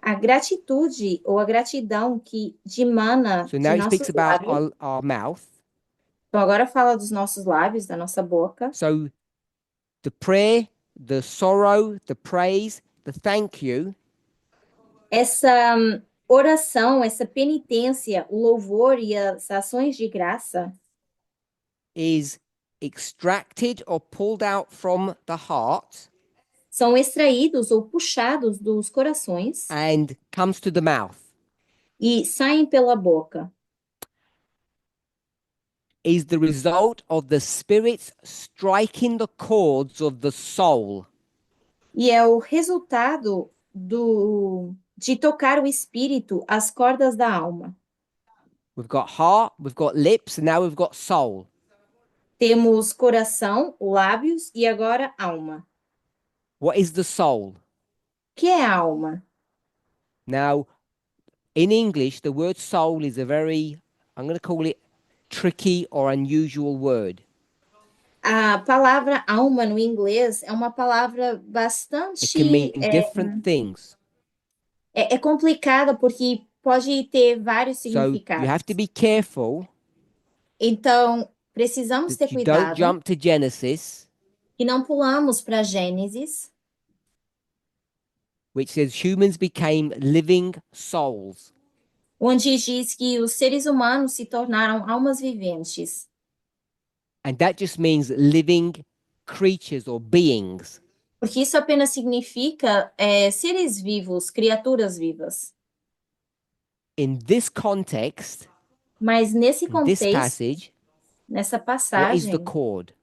A gratitude ou a gratidão que dimana So de now it nossos speaks about lábios. our mouth. Então, agora fala dos nossos lábios, da nossa boca. So the prayer, the sorrow, the praise, the thank you Essa oração, essa penitência, o louvor e as ações de graça is extracted or pulled out from the heart são extraídos ou puxados dos corações and comes to the mouth. e saem pela boca. is the result of the Spirit striking the chords of the soul. E é o resultado de tocar o espírito às cordas da alma. We've got heart, we've got lips, and now we've got soul. Temos coração, lábios e agora alma. What is the soul? O que é alma? Now, in English, the word soul is a very, I'm going to call it tricky or unusual word. A palavra alma no inglês é uma palavra It bastante can mean different things. é complicada porque pode ter vários So you significados. have to be careful Então, precisamos ter that you don't cuidado jump to Genesis, e não pulamos para Gênesis, which says humans became living souls. onde diz que os seres humanos se tornaram almas viventes. And that just means living creatures or beings. Porque isso apenas significa seres vivos, criaturas vivas. In this context, Mas nesse in this contexto, passage, nessa what is the passagem, chord?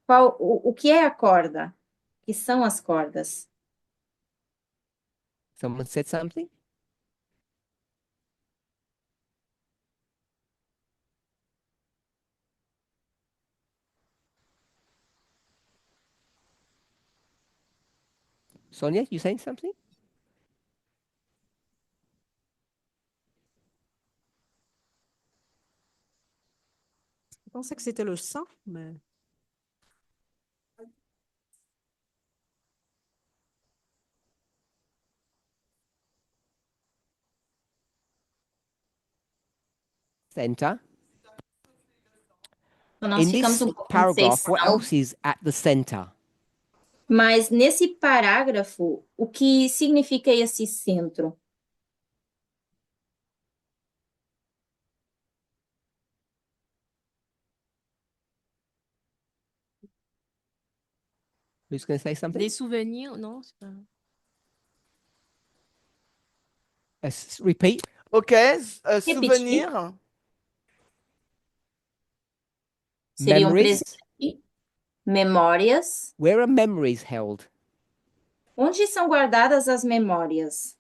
o que é a corda? O que são as cordas? Someone said something? Sonia, you saying something? Je pensais que c'était le sang, mais Center. Então, nós In ficamos this um pouco paragraph, what sem else is at the center? Mas nesse parágrafo, o que significa esse centro? Who's going to say something? Des souvenirs, non, c'est pas... Repeat. OK, Repetir. souvenir. Seriam Memories. presente, memórias. Where are memories held? Onde são guardadas as memórias?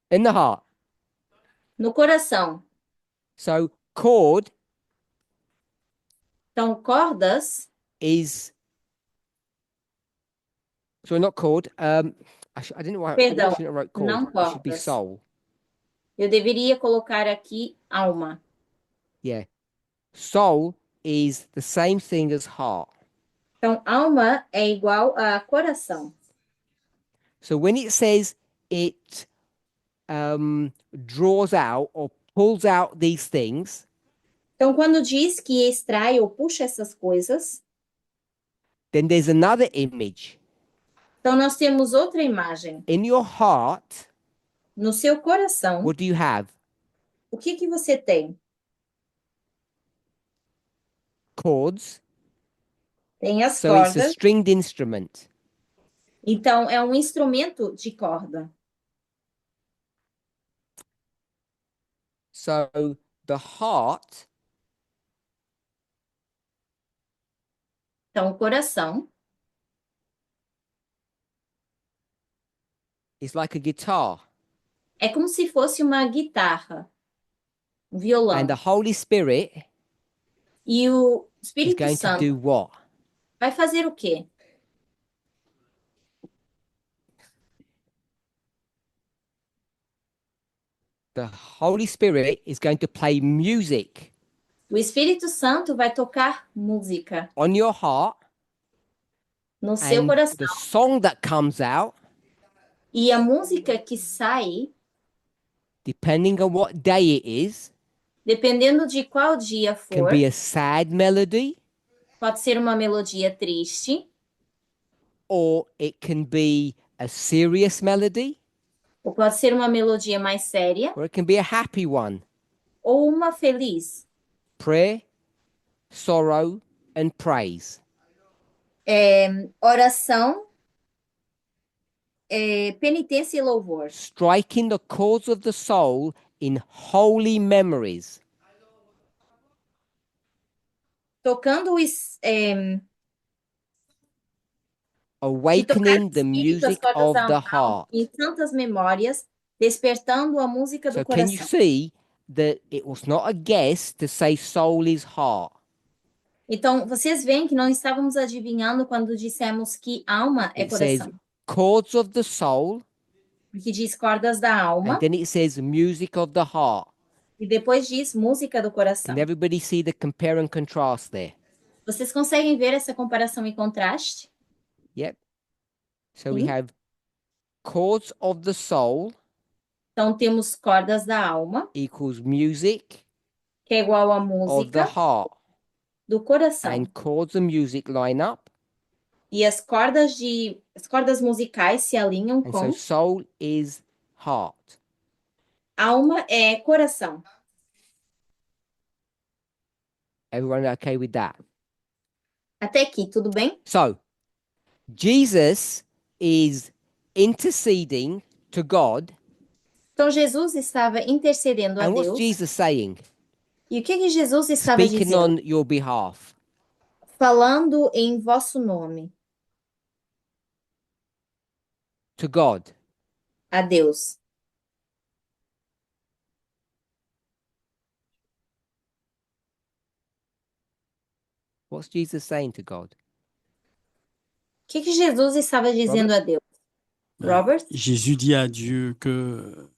In the heart. No coração. So chord Então, cordas, is, sorry, not chord. I didn't know why I Perdão, shouldn't have wrote chord. não It should be cordas. soul. eu deveria colocar aqui alma. Yeah. Soul is the same thing as heart. Então, alma é igual a coração. So when it says it draws out or pulls out these things, Então, quando diz que extrai ou puxa essas coisas, then there's another image. então nós temos outra imagem. In your heart, No seu coração, what do you have? o que você tem? Chords. Tem as So it's a cordas. stringed instrument. Então, é um instrumento de corda. So the heart Então, o coração is like a guitar, é como se fosse uma guitarra, um violão. and the Holy Spirit E o is Espírito going to Santo do what? vai fazer o quê? The Holy Spirit is going to play music O Espírito Santo vai tocar música on your heart, no seu and coração. the song that comes out, E a música que sai, depending on what day it is, dependendo de qual dia can for, be a sad melody, pode ser uma melodia triste, or it can be a serious melody, ou pode ser uma melodia mais séria, or it can be a happy one. ou uma feliz. Prayer, sorrow, and praise. Oração, penitência e louvor, striking the chords of the soul in holy memories. tocando Awakening the espírito, as music cordas of da the alma heart. em santas memórias, despertando a música So do can you coração. see that it was not a guess to say soul is heart? Então, vocês veem que não estávamos adivinhando quando dissemos que alma é It says coração. chords of the soul, Porque diz cordas da and alma then it says music of the heart. e depois diz música do coração. Can everybody see the compare and contrast there? Vocês conseguem ver essa comparação e contraste? Yep. So we Sim. have chords of the soul Então, temos cordas da alma, equals music que é igual a of the música heart. do coração. And chords and music line up. E as cordas musicais se alinham And com so soul is heart. alma é coração. Everyone okay with that? Até aqui, tudo bem? So Jesus is interceding to God. Então, Jesus estava intercedendo a And what's Deus. Jesus saying? E o que Jesus estava Speaking dizendo? on your behalf. Falando em vosso nome, To God. a Deus. What's Jesus saying to God? O que Jesus estava dizendo a Deus? Robert? Jésus dit à Dieu que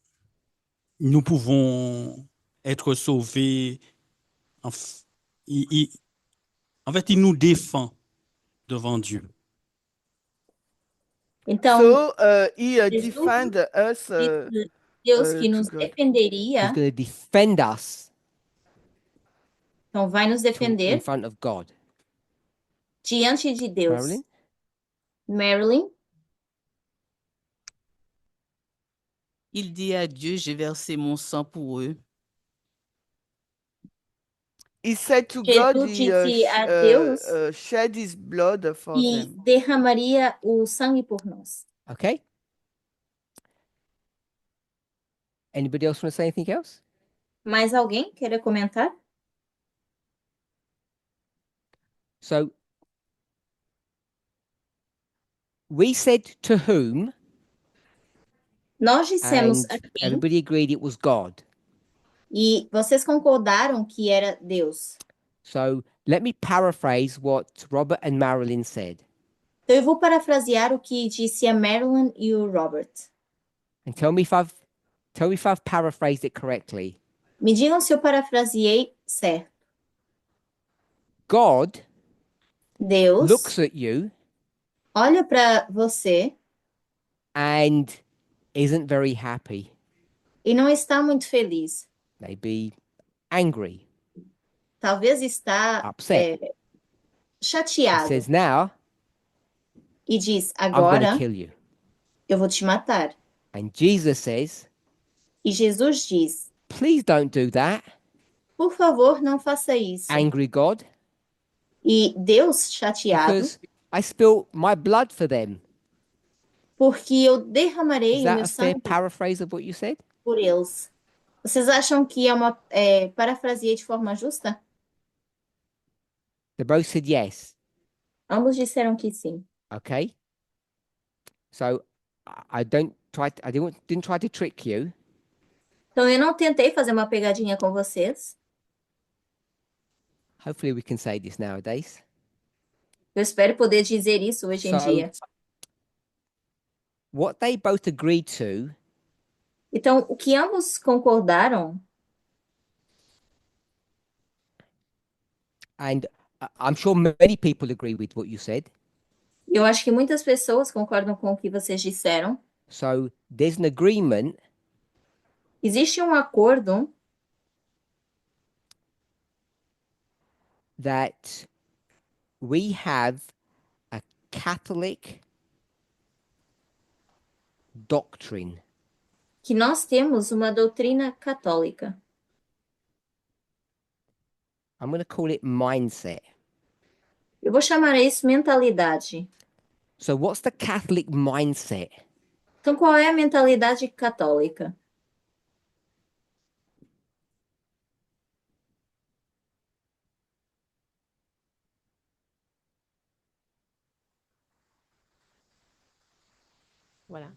nous pouvons être sauvés. En fait, il nous défend devant Dieu. Então, So he Jesus defend us. disse Deus que to nos God. defenderia, He's going to defend us então vai nos in defender front of God. diante de Deus. Marilyn? Marilyn? Il dit à Dieu, j'ai versé mon sang pour eux. He said to Jesus God, he disse a Deus shed his blood for e them. derramaria o sangue por nós. Okay. Anybody else want to say anything else? Mais alguém queira comentar? So we said to whom, Nós dissemos and a quem everybody agreed it was God. e vocês concordaram que era Deus. So let me paraphrase what Robert and Marilyn said, Então eu vou parafrasear o que disse a Marilyn e o Robert. and tell me if I've paraphrased it correctly. Me digam se eu parafraseei certo. God Deus looks at you olha para você and isn't very happy, e não está muito feliz. maybe angry. Talvez está Upset. He chateado says, now e diz, I'm going agora to kill you. eu vou te matar. And Jesus says, E Jesus diz, please don't do that, por favor, não faça isso. angry God, E Deus chateado, because I spilled my blood for them. porque eu derramarei Is o that meu a fair sangue paraphrase of what you said? por eles. Vocês acham que é uma parafraseei de forma justa? They both said yes. Ambos disseram que sim. Okay. So I didn't try to trick you. Então eu não tentei fazer uma pegadinha com vocês. Hopefully we can say this nowadays. Eu espero poder dizer isso hoje em So- dia. What they both agreed to Então, o que ambos concordaram, and I'm sure many people agree with what you said. eu acho que muitas pessoas concordam com o que vocês disseram. So there's an agreement Existe um acordo that we have a Catholic doctrine. que nós temos uma doutrina católica. I'm going to call it mindset. Eu vou chamar isso mentalidade. So what's the Catholic mindset? Então, qual é a mentalidade católica? Voilà.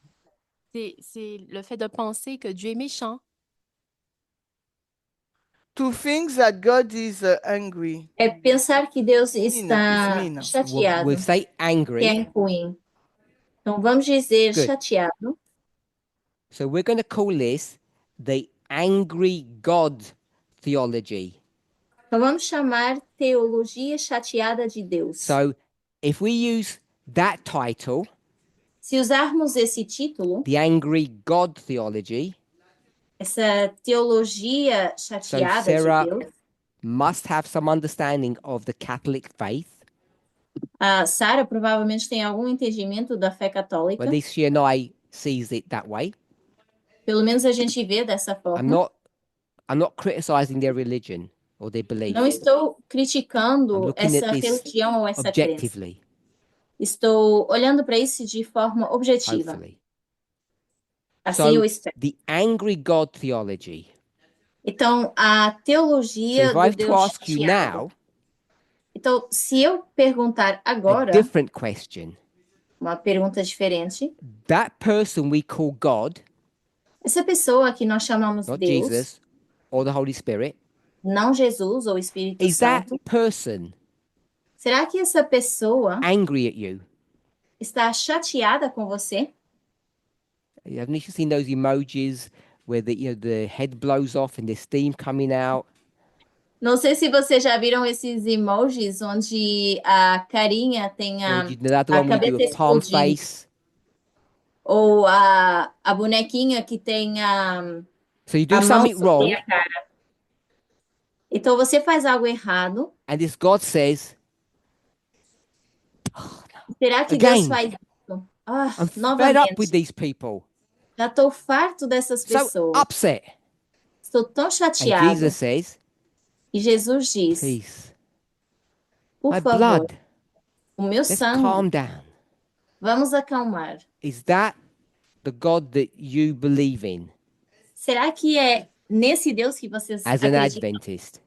C'est le fait de penser que Dieu est méchant. To think that God is angry. É pensar que Deus Mean, está it's mean. We'll chateado, say que é angry. ruim. Então, vamos dizer Good. chateado. So we're going to call this the angry God theology. Então, vamos chamar teologia chateada de Deus. So if we use that title, Se usarmos esse título, the angry God theology, essa teologia chateada de Sarah- Deus, must have some understanding of the Catholic faith. a Sara provavelmente tem algum entendimento da fé católica. Well, at least she and I sees it that way. Pelo menos a gente vê dessa forma. I'm not criticizing their religion or their belief Não estou I'm criticando looking at essa this religião ou essa crença. objectively, Estou olhando para isso de forma objetiva. hopefully. Assim So eu espero. the angry God theology. Então, a So teologia if do I have to Deus ask you chateado. now Então, se eu perguntar a agora different question, uma pergunta diferente, that person we call God, essa pessoa que nós chamamos not Deus, Jesus or the Holy Spirit, não Jesus ou Espírito is that Santo, person será que essa pessoa angry at you? está chateada com você? Haven't you seen those emojis where the head blows off and there's steam coming out? Não sei se vocês já viram esses emojis onde a carinha tem Or a another a one where you do cabeça a palm explodindo. face. Ou a bonequinha que tem a So you do mão something sobre wrong, a cara. Então você faz algo errado. and this God says, Será que Deus Again. faz isso? Ah, I'm fed up novamente. with these people. Já estou farto dessas So pessoas. upset. Estou tão And chateado. Jesus says, E Jesus diz, Peace. por My favor, blood. o meu Let's sangue, calm down. vamos acalmar. Is that the God that you believe in Será que é nesse Deus que vocês as an acreditam Adventist?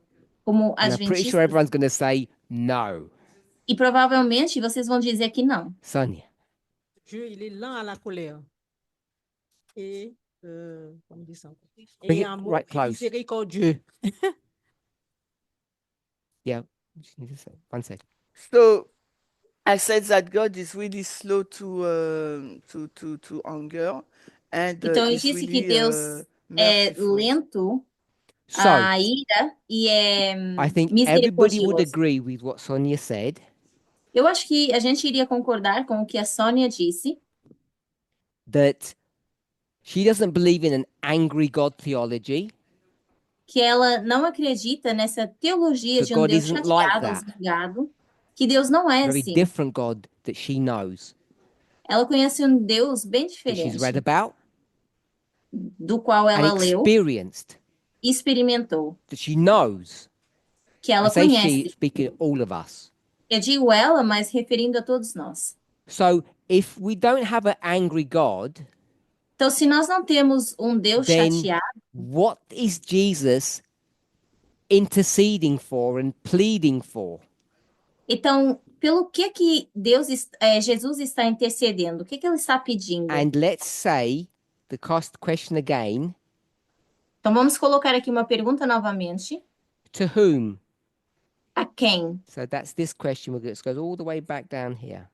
como And I'm pretty adventistas? sure everyone's going to say no. E provavelmente vocês vão dizer que não. Sonia. Dieu, il est lent à la colère. Et, comment on dit ça? Bring Et it amour right close. miséricordieux. Yeah. One sec. So I said that God is really slow to anger, and Então eu is disse que really Deus é merciful. lento So à ira e é I think everybody would misericordioso. agree with what Sonia said, Eu acho que a gente iria concordar com o que a Sônia disse, that she doesn't believe in an angry God theology. que ela não acredita nessa teologia But de um God Deus isn't like chateado, that. zangado, que Deus não é Very assim. different God that she knows, Ela conhece um Deus bem that she's diferente, read about do qual and ela leu experienced, e experimentou, that she knows. que I ela say she, conhece. speaking of all of us. Eu digo ela, mas referindo a todos nós. So if we don't have an angry God, Então, se nós não temos um Deus Then- chateado, what is Jesus interceding for and pleading for? então, pelo que Jesus está intercedendo? O que ele está pedindo? And let's say the question again, Então, vamos colocar aqui uma pergunta novamente. to whom? A quem? So that's this question. It goes all the way back down here.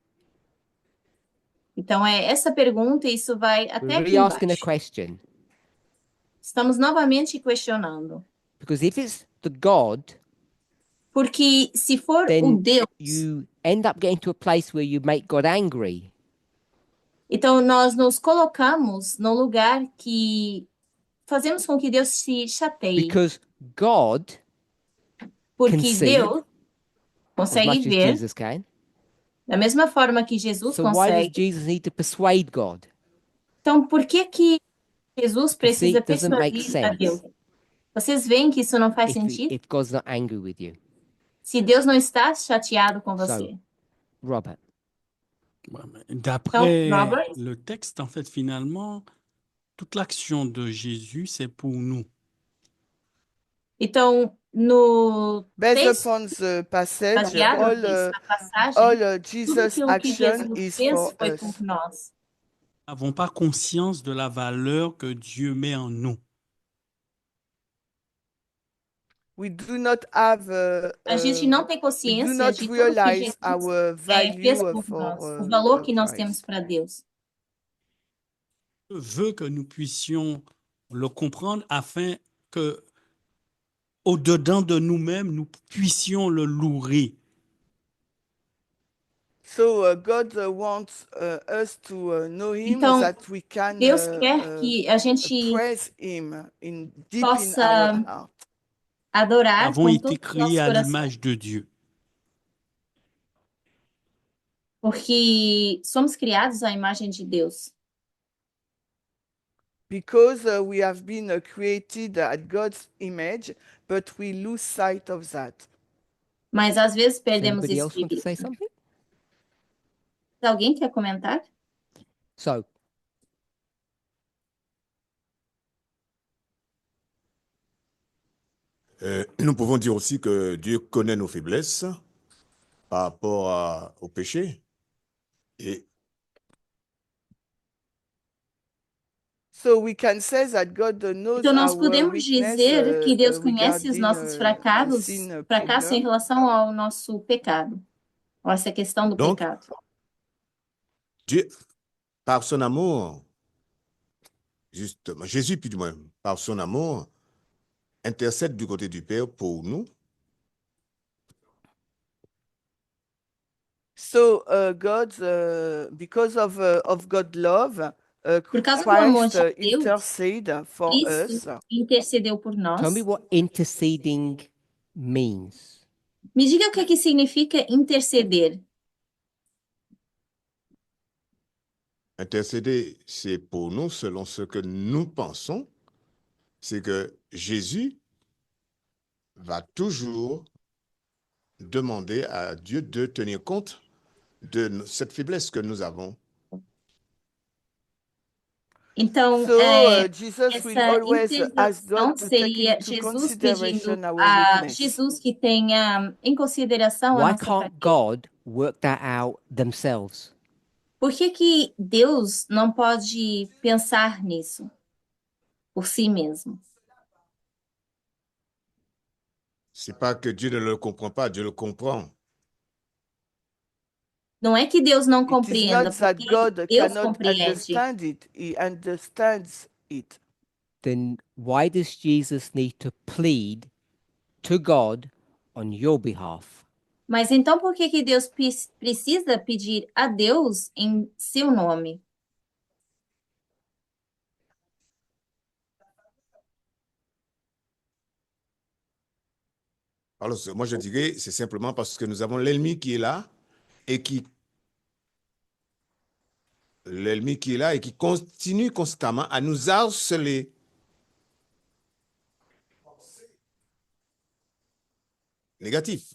Então, é essa pergunta e isso vai até We're aqui really asking a embaixo. question. Estamos novamente questionando. Because if it's the God, Porque se for o then Deus, you end up getting to a place where you make God angry. então nós nos colocamos no lugar que fazemos com que Deus se chateie. Because God, Porque can see Deus as consegue much as ver Jesus can, da mesma forma que Jesus so why does consegue. Jesus need to persuade God? Então, por que Jesus precisa it doesn't make persuadir a sense. Deus? Vocês veem que isso não faz sentido? If God's not angry with you. Se Deus não está chateado com você. Robert, Ouais, mais Então, d'après Robert, le texte, en fait, finalement, toute l'action de Jésus, c'est pour nous. então no Based texto, upon the passage, baseado all, nisso, na passagem, all tudo Jesus' aquilo que action Jesus is fez for foi us. por nós. Nous n'avons pas conscience de la valeur que Dieu met en nous. We do not have, A gente não tem we do consciência not de tudo que realize Jesus our fez value por for nós, o valor que nós Christ. temos para Deus. Dieu veut que nous puissions le comprendre afin que, au-dedans de nous-mêmes, nous puissions le louer. So God wants us to know Him, Então, that we can Deus quer que a gente praise Him deep in possa our heart. Nous adorar avons com été todo o créés nosso à coração, l'image de Dieu. porque somos criados à imagem de Deus. Because we have been created at God's image, but we lose sight of that. Mas às vezes Does perdemos anybody esse else want to say equilíbrio. something? Alguém quer comentar? So, Nous pouvons dire aussi que Dieu connaît nos faiblesses par rapport au péché. Et So we can say that God knows Então, nós our podemos weakness dizer que Deus conhece os regarding nossos the fracassos sin em problem. relação ao nosso pecado, ou essa questão do Donc, pecado. Dieu, par son amour, justement, Jésus, puis du moins, par son amour, intercède du côté du Père pour nous. So God, because of God's love, Por causa do amor Christ de Deus, intercede for us. Cristo intercedeu por nós. tell me what interceding means. Me diga o que significa interceder. Intercéder, c'est pour nous, selon ce que nous pensons, c'est que Jésus va toujours demander à Dieu de tenir compte de cette faiblesse que nous avons. Então, So Jesus will essa always ask intercessão God to take seria into Jesus consideration pedindo our a weakness. Jesus que tenha em consideração a Why nossa can't fraqueza. God work that out themselves? Por que Deus não pode pensar nisso por si mesmo? C'est pas que Dieu ne le comprend pas, Dieu le comprend. Não é que Deus não It is compreenda, not that porque God Deus cannot compreende. understand it, He understands it. Then why does Jesus need to plead to God on your behalf? Mas então por que Deus precisa pedir a Deus em seu nome? Alors, moi, je dirais, c'est simplement parce que nous avons l'ennemi qui est là et qui continue constamment à nous harceler. Négatif.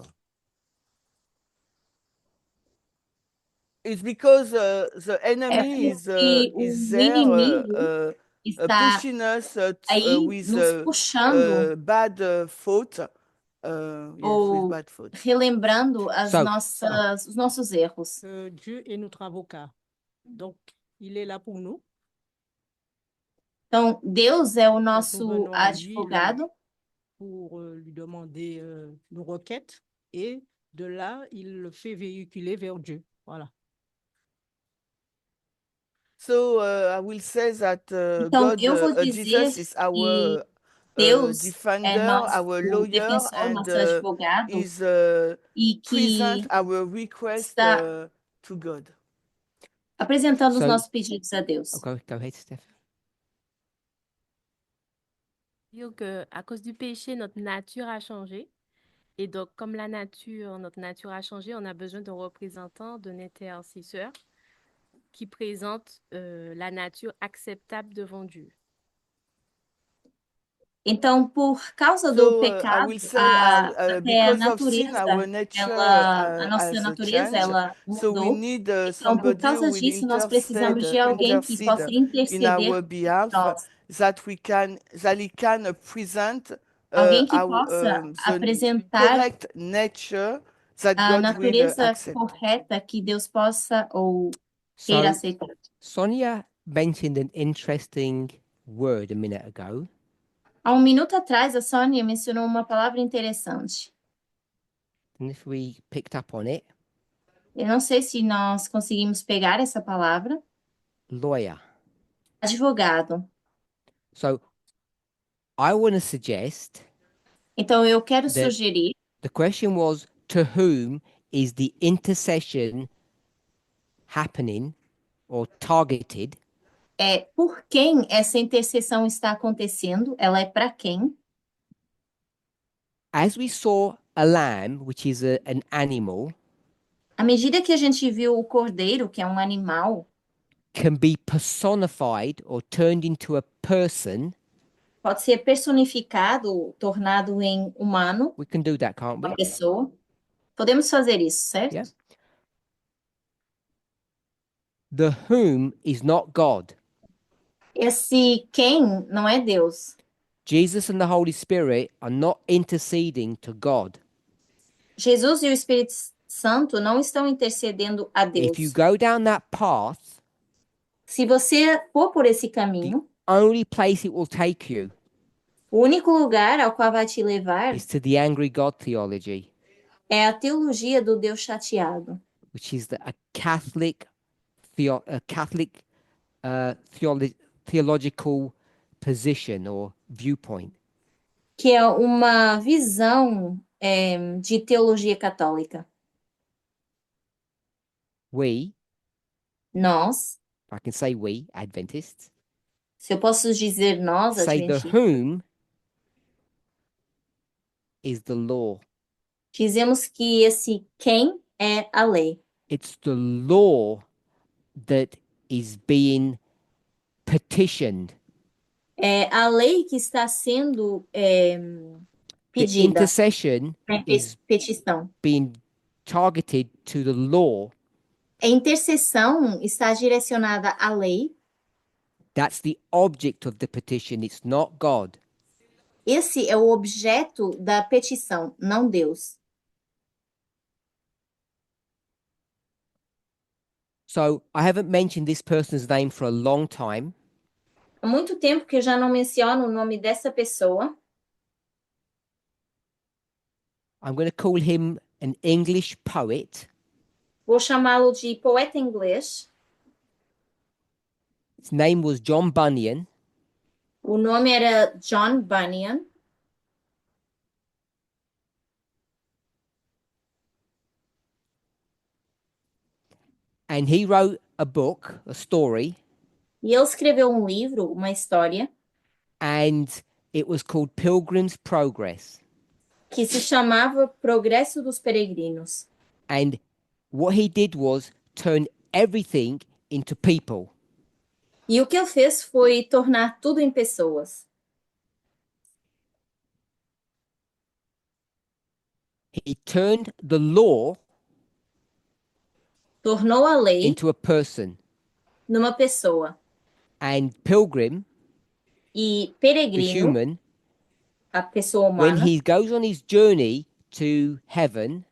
It's because the enemy is porque o there inimigo está pushing us aí with nos puxando bad thought. Yes, with ou bad thought. relembrando So- os nossos erros. Dieu est notre avocat. Donc, il est là pour nous. Então, Deus é o Nous nosso venons à lui advogado pour lui demander nos requêtes et de là, il le fait véhiculer vers Dieu. Voilà. So I will say that Então, God, eu vou Jesus dizer is our Deus é defender, nosso our lawyer, defensor, and nosso advogado, is e que present our request está to God. apresentando os So- nossos pedidos a Deus. Go ahead, Steph. Dire que à cause du péché, notre nature a changé. Et donc, comme notre nature a changé, on a besoin d'un représentant, d'un intercesseur qui présente la nature acceptable devant Dieu. Então, por causa do So I pecado, will say, até a because of sin, our natureza, nature a nossa has natureza, changed. ela So we mudou. need Então, por somebody who causa will disso, nós precisamos de alguém que intercede possa in interceder our por behalf, nós. that he can present Alguém que our possa the apresentar correct nature that a God will natureza accept. correta que Deus possa ou queira So, aceitar. Sonia mentioned an interesting word a minute ago. Há um minuto atrás, a Sônia mencionou uma palavra interessante. And if we picked up on it, Eu não sei se nós conseguimos pegar essa palavra. lawyer. Advogado. So I want to suggest Então, eu quero That- sugerir, the question was, to whom is the intercession happening or targeted? por quem essa intercessão está acontecendo? Ela é para quem? As we saw a lamb, which is an animal, À medida que a gente viu o cordeiro, que é um animal, can be personified or turned into a person. pode ser personificado, tornado em humano, We can do that, can't we? uma pessoa. Podemos fazer isso, certo? Yeah. The whom is not God. Esse quem não é Deus. Jesus and the Holy Spirit are not interceding to God. Jesus e o Espírito Santo não estão intercedendo a Deus. If you go down that path, Se você for por esse caminho, only place it will take you o único lugar ao qual vai te levar is to the angry God theology, é a teologia do Deus chateado, which is a Catholic, theological position or viewpoint. que é uma visão de teologia católica. We, Nós, if I can say we, Adventists, se eu posso dizer nós, say the adventistas, whom is the law. dizemos que esse quem é a lei. It's the law that is being petitioned. É a lei que está sendo The pedida, intercession is petição. being targeted to the law. A intercessão está direcionada à lei. That's the object of the petition. It's not God. Esse é o objeto da petição, não Deus. So I haven't mentioned this person's name for a long time. Há muito tempo que eu já não menciono o nome dessa pessoa. I'm going to call him an English poet. Vou chamá-lo de poeta inglês. His name was John Bunyan. O nome era John Bunyan. And he wrote a book, a story, E ele escreveu um livro, uma história, and it was called Pilgrim's Progress. que se chamava Progresso dos Peregrinos. And what he did was turn everything into people. E o que ele fez foi tornar tudo em pessoas. He turned the law Tornou a lei into a person. numa pessoa. And pilgrim, E the peregrino, human, a pessoa when humana, he goes on his journey to heaven,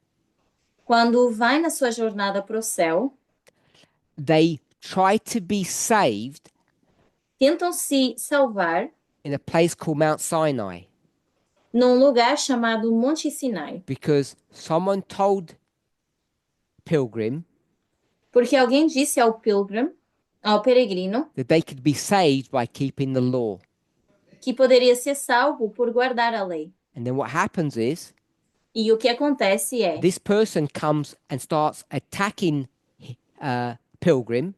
quando vai na sua jornada para o céu, they try to be saved tentam se salvar in a place called Mount Sinai num lugar chamado Monte Sinai. because someone told pilgrim Porque alguém disse ao pilgrim, ao peregrino, that they could be saved by keeping the law. que poderia ser salvo por guardar a lei. And then what happens is E o que acontece é, this person comes and starts attacking pilgrim,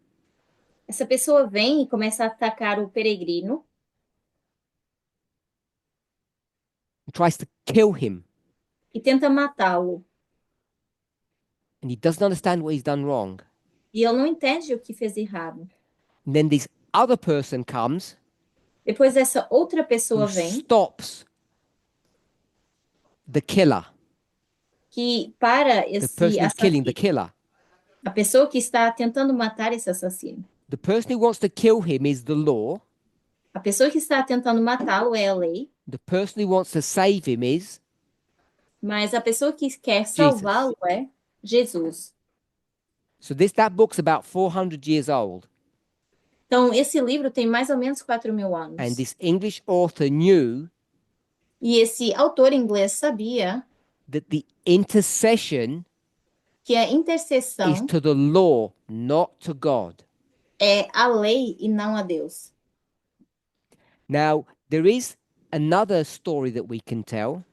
essa pessoa vem e começa a atacar o peregrino and tries to kill him. e tenta matá-lo. And he doesn't understand what he's done wrong. E ele não entende o que fez errado. And then this other person comes Depois essa outra who pessoa vem, stops the killer, que para the esse person who's killing the assassino, killer. a pessoa que está tentando matar esse assassino. The person who wants to kill him is the law. A pessoa que está tentando matá-lo é a lei, The person who wants to save him is mas a pessoa que quer salvá-lo é Jesus. so that book's about 400 years old, Então, esse livro tem mais ou menos 4.000 anos. and this English author knew E esse autor inglês sabia that the intercession que a is intercessão to the law, not to God. é a lei e não a Deus. Now, there is another story that we can tell.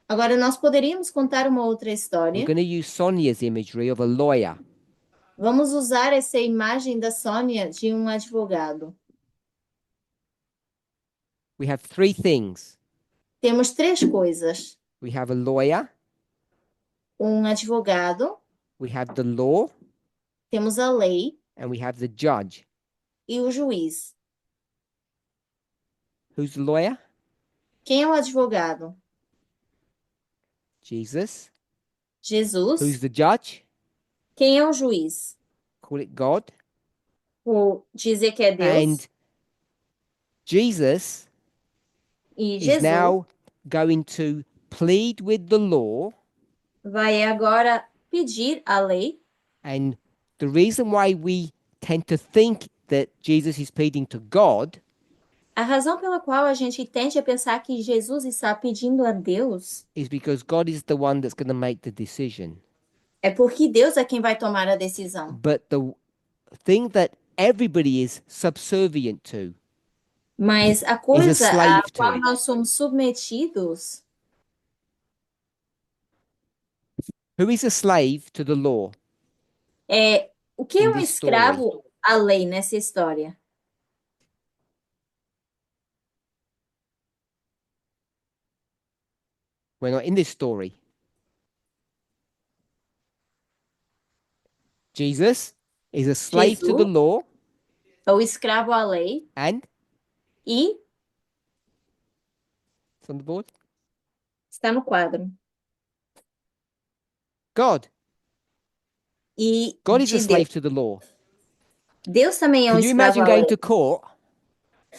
Agora, nós poderíamos contar uma outra We're história. going to use Sonia's imagery of a lawyer. Vamos usar essa imagem da Sônia de um advogado. We have three things. Temos três coisas: We have a lawyer, um advogado, we have the law, temos a lei and we have the judge. e o juiz. Who's the lawyer? Quem é o advogado? Jesus. Who's Jesus. the judge? Quem é o juiz? Call it God. Vou dizer que é Deus. And Jesus E is Jesus now going to plead with the law. vai agora pedir a lei. And the reason why we tend to think that Jesus is pleading to God A razão pela qual a gente tende a pensar que Jesus está pedindo a Deus is because God is the one that's going to make the decision. é porque Deus é quem vai tomar a decisão. But the thing that everybody is subservient to Mas a coisa a slave qual to. nós somos submetidos, who is a slave to the law? é o que é In um this escravo à lei nessa história? We're not in this story. Jesus is a slave to the Jesus. law É o escravo à lei and e it's on the board. está no quadro. God. E God is de a slave to the law. Deus também é um Can you escravo imagine à going lei. to court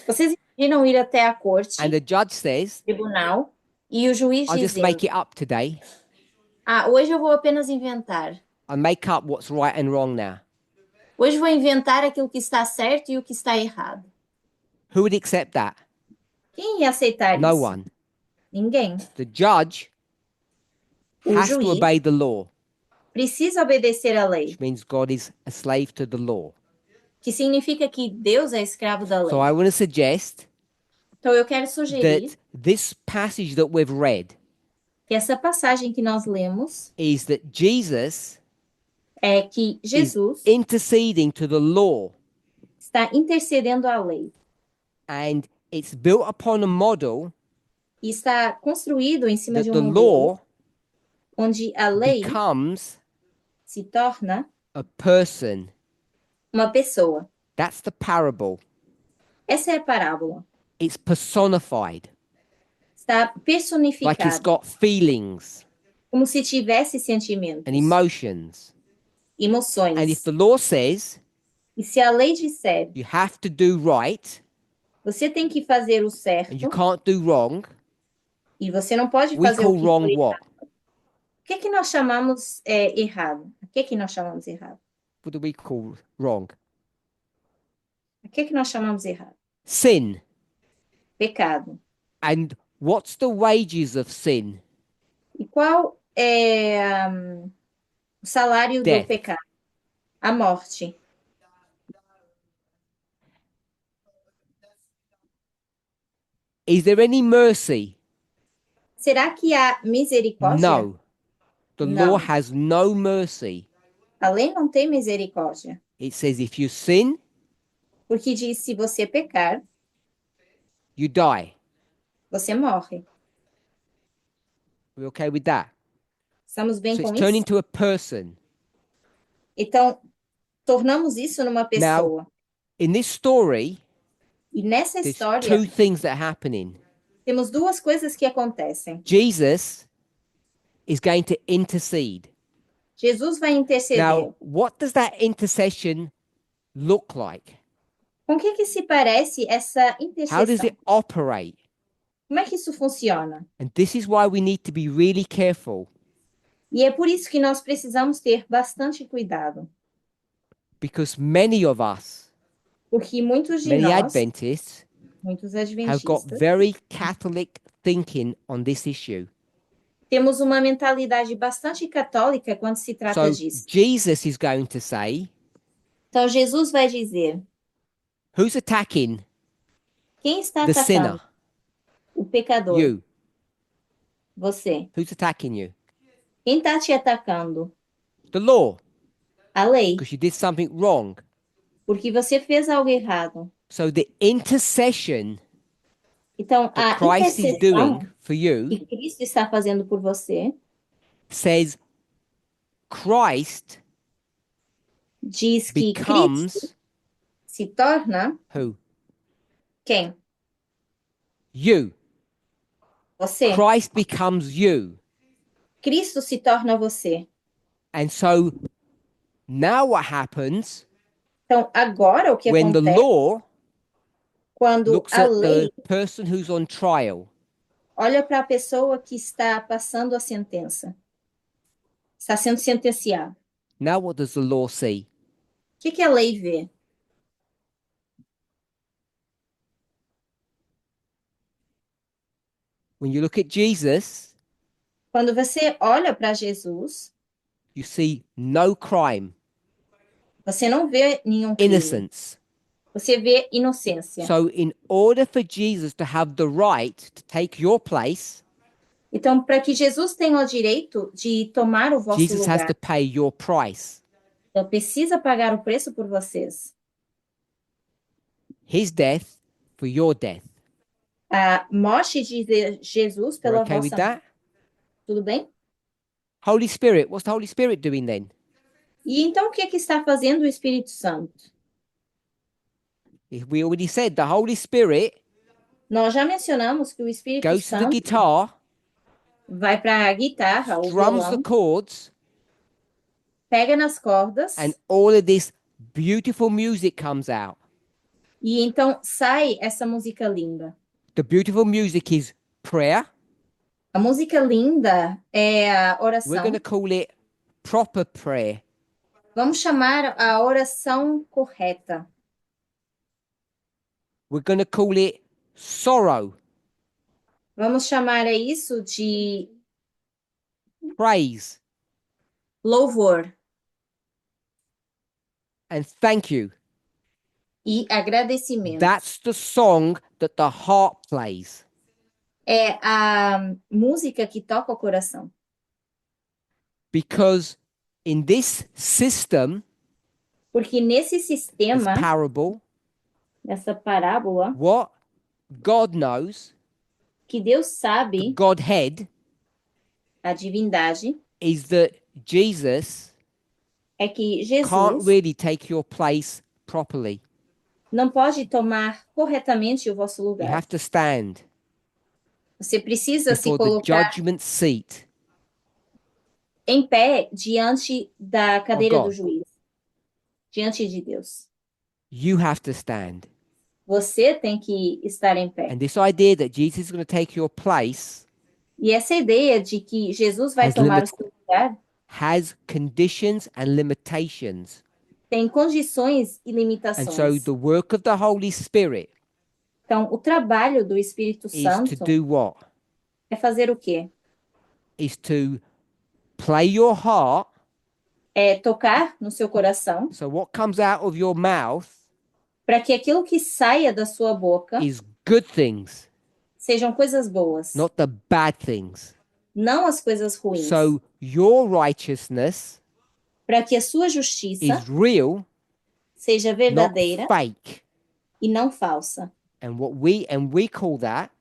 Vocês imaginam ir até a corte, and the judge says, tribunal, e o juiz I'll just dizendo: make it up today. hoje eu vou apenas inventar. I'll make up what's right and wrong now. Hoje vou inventar aquilo que está certo e o que está errado. Who would accept that? Quem ia aceitar No isso? one. Ninguém. The judge O has to juiz obey the law, precisa obedecer à lei, which means God is a slave to the law. que significa que Deus é escravo da lei. So I want to suggest Então eu quero sugerir that this passage that we've read que essa passagem que nós lemos is that Jesus é que is Jesus interceding to the law, está intercedendo à lei and it's built upon a model e está construído em cima that de the um modelo law onde a lei becomes se torna a person. uma pessoa. That's the parable. Essa é a parábola. It's personified, Está like it's personificado, got feelings como se tivesse sentimentos, and emotions. And if emoções. the law says E se a lei disser, you have to do right você tem que fazer o certo and you can't do wrong, e você não pode we fazer call o que wrong foi what? errado. O que é que nós chamamos errado? O que é que nós chamamos errado? What do we call wrong? O que é que nós chamamos errado? Sin. Pecado. And what's the wages of sin? E qual é o salário Death. do pecado? A morte. Is there any mercy? Será que há misericórdia? No. The No. law has no mercy. A lei não tem misericórdia. It says if you sin, Porque diz, se você pecar, you die. você morre. We okay with that? Estamos bem So com it's turned isso? into a person. Então, tornamos isso numa pessoa. In this story, E nessa There's história, two things that are happening. temos duas coisas que acontecem. Jesus is going to intercede. Jesus vai interceder. Now, what does that intercession look like? Com o que se parece essa How does intercessão? it operate? Como é que isso funciona? And this is why we need to be really careful, E é por isso que nós precisamos ter bastante cuidado. because many of us, Porque muitos de many nós, Adventists, muitos have got adventistas, very Catholic thinking on this issue. temos uma mentalidade bastante católica quando se trata So disso. Jesus is going to say, Então Jesus vai dizer: who's attacking quem está the atacando? sinner? O pecador. You. Você. Who's attacking you? Quem está te atacando? The law, A lei. because you did something wrong. Porque você fez algo errado. So the intercession Então, that a Christ is intercessão doing for you que Cristo está fazendo por você says Christ diz que Cristo becomes se torna who? quem? You. Você. Christ becomes you. Cristo se torna você. And so now what happens Então, agora o que when the acontece law quando looks a at lei the person who's on trial? olha para a pessoa que está passando a sentença, está sendo sentenciado. Now what does the law see? O que a lei vê? When you look at Jesus, Quando você olha para Jesus, you see no crime, você não vê nenhum crime. innocence. Você vê inocência. So in order for Jesus to have the right to take your place, Então, para que Jesus tenha o direito de tomar o vosso Jesus has lugar, to pay your price. ele precisa pagar o preço por vocês. His death for your death. A morte de Jesus We're pela okay with vossa that? Tudo bem? Holy Spirit, what's the Holy Spirit doing then? E então, o que está fazendo o Espírito Santo? We already said the Holy Spirit Nós já mencionamos que o Espírito goes to the Santo guitar, vai para a guitarra, o drums the violão, chords, pega nas cordas, and all of this beautiful music comes out. e então sai essa música linda. The beautiful music is prayer. A música linda é a We're oração. going to call it proper prayer. Vamos chamar a oração correta. We're going to call it sorrow, Vamos chamar a isso de praise, louvor and thank you. e agradecimento. That's the song that the heart plays. É a música que toca o coração. Because in this system, Porque nesse this sistema, parable, nessa parábola, what God knows, que Deus the sabe, Godhead, a divindade, is that Jesus é que can't Jesus really take your place properly. não pode tomar corretamente o vosso You lugar. have to stand Você precisa se before the colocar judgment seat. em pé diante da cadeira do God. juiz, diante de Deus. You have to stand. Você tem que estar em pé. And this idea that Jesus is going to take your place E essa ideia de que Jesus vai Has tomar limit- o seu lugar has conditions and limitations. tem condições e And so limitações. the work of the Holy Spirit Então, o trabalho do Espírito is to Santo do what? é fazer o quê? Is to play your heart. É tocar no seu coração So what comes out of your mouth para que aquilo que saia da sua boca is good things, sejam coisas boas, not the bad things. não as coisas ruins. So your righteousness Para que a sua justiça is real, seja not verdadeira fake. e não falsa. And we call that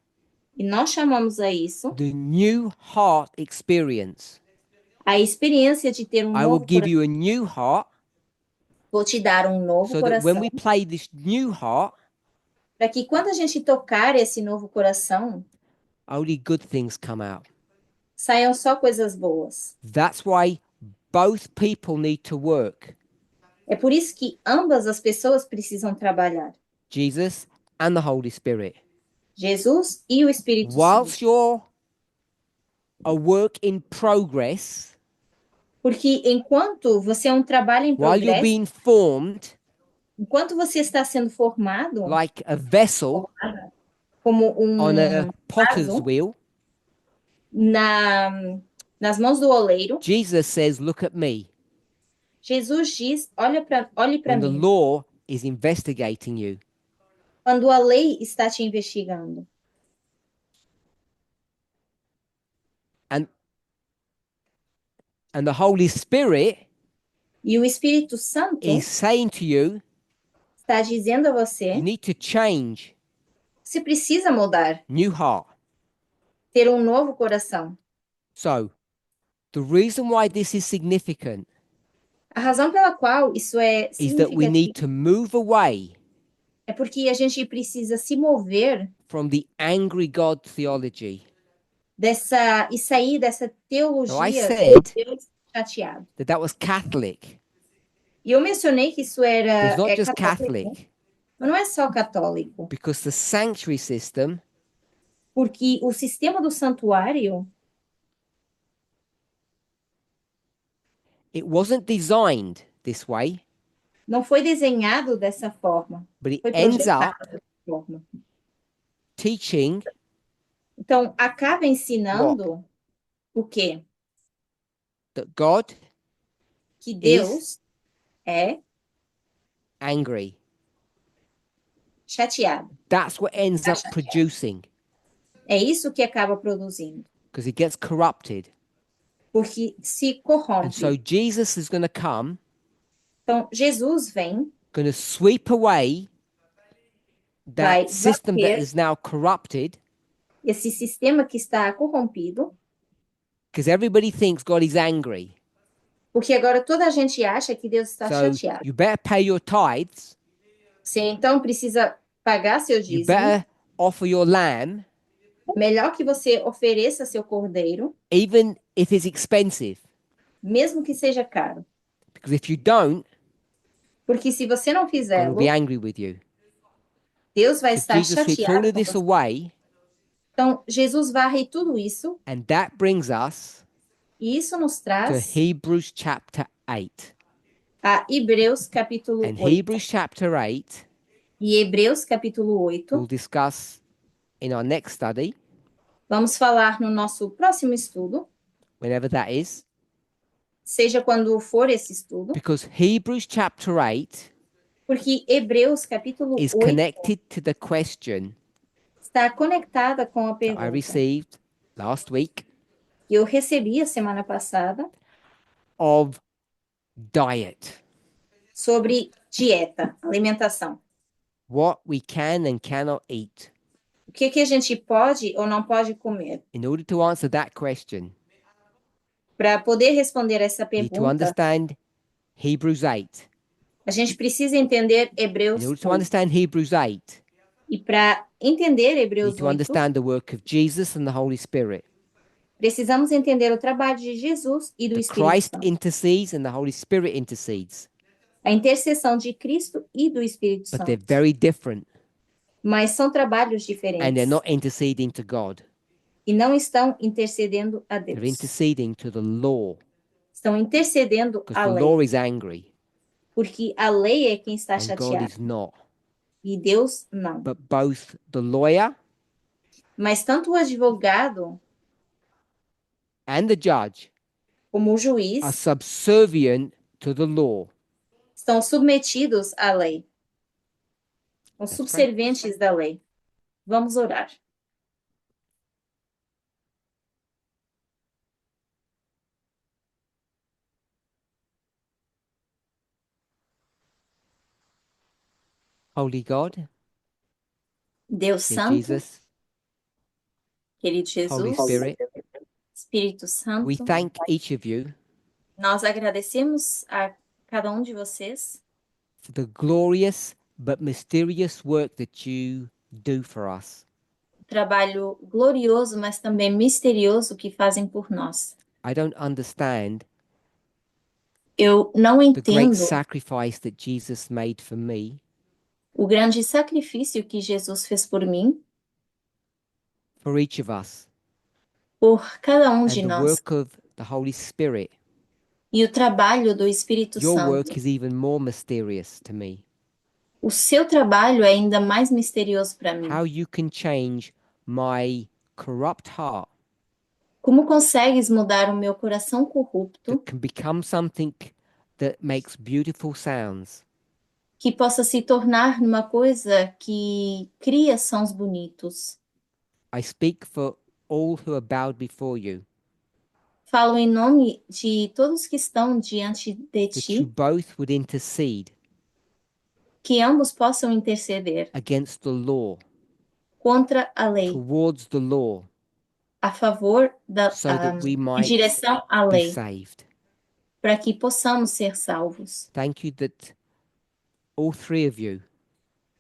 E nós chamamos a isso the new heart experience. a experiência de ter um I will novo give coração. you a new heart Vou te dar um novo so that when coração we play this new heart, para para que quando a gente tocar esse novo coração, only good things come out. saiam só coisas boas. That's why both people need to work, É por isso que ambas as pessoas precisam trabalhar. Jesus and the Holy Spirit. Jesus e o Espírito Whilst Santo. you're a work in progress, Porque enquanto você é um trabalho em while you're progresso, being formed enquanto você está sendo formado like a vessel como on a potter's vaso wheel, nas mãos do oleiro, Jesus says, look at me. Jesus diz, olhe para When the mim. law is investigating you. Quando a lei está te investigando. And the Holy Spirit E o Espírito Santo is saying to you, está dizendo a you você, need to change, você precisa mudar, new heart. ter um novo coração. So, the reason why this is significant A razão pela qual isso é is that we need significativo to move away é porque a gente precisa se mover from the angry God theology. e sair dessa teologia said de Deus chateado. That was Catholic. E eu mencionei que isso But era it's not just católico, Catholic, mas não é só católico, because the sanctuary system porque o sistema do santuário it wasn't designed this way, não foi desenhado dessa forma, but it foi ends projetado up dessa forma. teaching Então, acaba ensinando o quê? that God Que Deus é angry. chateado. That's what ends up Chateado. producing, É isso que acaba produzindo, because it gets corrupted. porque se And corrompe. so Jesus is going to come, Então, Jesus vem, going to sweep away vai that system that varrer is now corrupted, esse sistema que está corrompido, because everybody thinks God is angry. porque agora toda a gente acha que Deus está So chateado. you better pay your tithes, Você então precisa pagar seu you dízimo. better offer your lamb, Melhor que você ofereça seu cordeiro, even if it's expensive. mesmo que seja caro. Because if you don't, Porque se você não God will fizê-lo, be angry with you. Deus vai So estar Jesus sweeps all chateado of com this você. away, Então, Jesus varre tudo isso, and that brings us e isso nos to traz Hebrews chapter 8. a Hebreus capítulo And 8. Hebrews chapter 8, E Hebreus capítulo we'll 8, discuss in our next study, vamos falar no nosso próximo estudo, whenever that is, seja quando for esse estudo, because Hebrews chapter 8 porque Hebreus capítulo is 8 connected to the question está conectada com a that I pergunta received last week que eu recebi a semana passada of diet, sobre dieta, alimentação. what we can and cannot eat. O que a gente pode ou não pode comer? In order to answer that question, Para poder responder essa you need to pergunta, understand Hebrews 8. a gente precisa entender In Hebreus order to 8. understand Hebrews 8, E para entender you need Hebreus to 8, understand the work of Jesus and the Holy Spirit. precisamos entender o trabalho de Jesus e do The Espírito Christ Santo. intercedes and the Holy Spirit intercedes, A intercessão de Cristo e do Espírito but they're Santo. very different, Mas são trabalhos and they're diferentes not interceding to God. e não estão intercedendo a They're Deus. interceding to the law, Estão intercedendo because a the law lei, is angry porque a lei é quem está and God chateado is not. e Deus não. But both the lawyer Mas tanto o advogado and the judge como o are juiz subservient to the law. estão submetidos à lei. São Let's pray. subservientes da lei. Vamos orar. Holy God, Deus dear Santo, Jesus, querido Holy Jesus, Spirit, Espírito Santo, we thank each of you nós agradecemos a cada um de vocês for the glorious but mysterious work that you do for us. Trabalho glorioso, mas também misterioso que fazem por nós. I don't understand Eu não the great entendo sacrifice that Jesus made for me, o grande sacrifício que Jesus fez por mim, for each of us, por cada de and the nós, work of the Holy Spirit. e o trabalho do Espírito Your Santo. work is even more mysterious to me. O seu trabalho é ainda mais misterioso para mim. How you can change my corrupt heart Como consegues mudar o meu coração corrupto that can become something that makes beautiful sounds, que possa se tornar numa coisa que cria sons bonitos? I speak for all who are bowed before you, Falo em nome de todos que estão diante de that you ti, both would intercede que ambos possam interceder against the law, contra a lei, towards the law, a favor so that we em might direção à be lei, saved. para que possamos ser salvos. Thank you that all three of you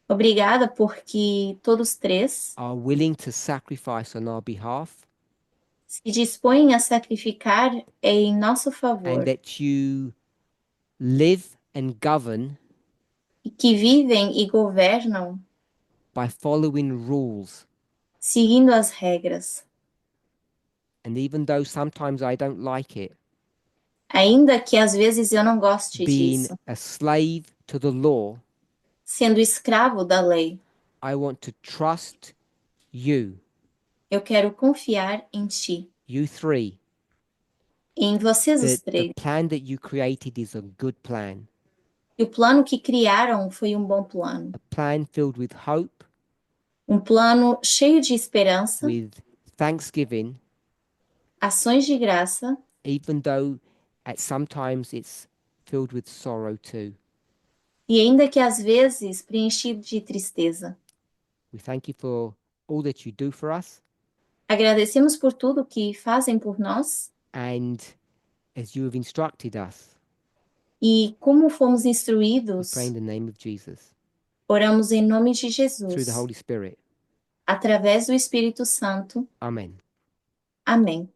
Obrigada porque todos três are willing to sacrifice on our behalf, se dispõem a sacrificar em nosso favor and that you live and govern e que vivem e governam by following rules. seguindo as regras. And even though sometimes I don't like it, Ainda que às vezes eu não goste being disso, a slave to the law, sendo escravo da lei, I want to trust you, eu quero confiar em ti, you three, em vocês os that the três. plan that you created is a good plan, E o plano que criaram foi um bom plano. a plan filled with hope, Um plano cheio de esperança, with thanksgiving, ações de graça, even though at sometimes it's filled with sorrow too. e ainda que às vezes preenchido de tristeza. We thank you for all that you do for us, Agradecemos por tudo que fazem por nós and as you have instructed us, e como fomos we instruídos, pray in the name of Jesus, oramos em nome de through Jesus, the Holy Spirit. através do Espírito Santo. Amen. Amém.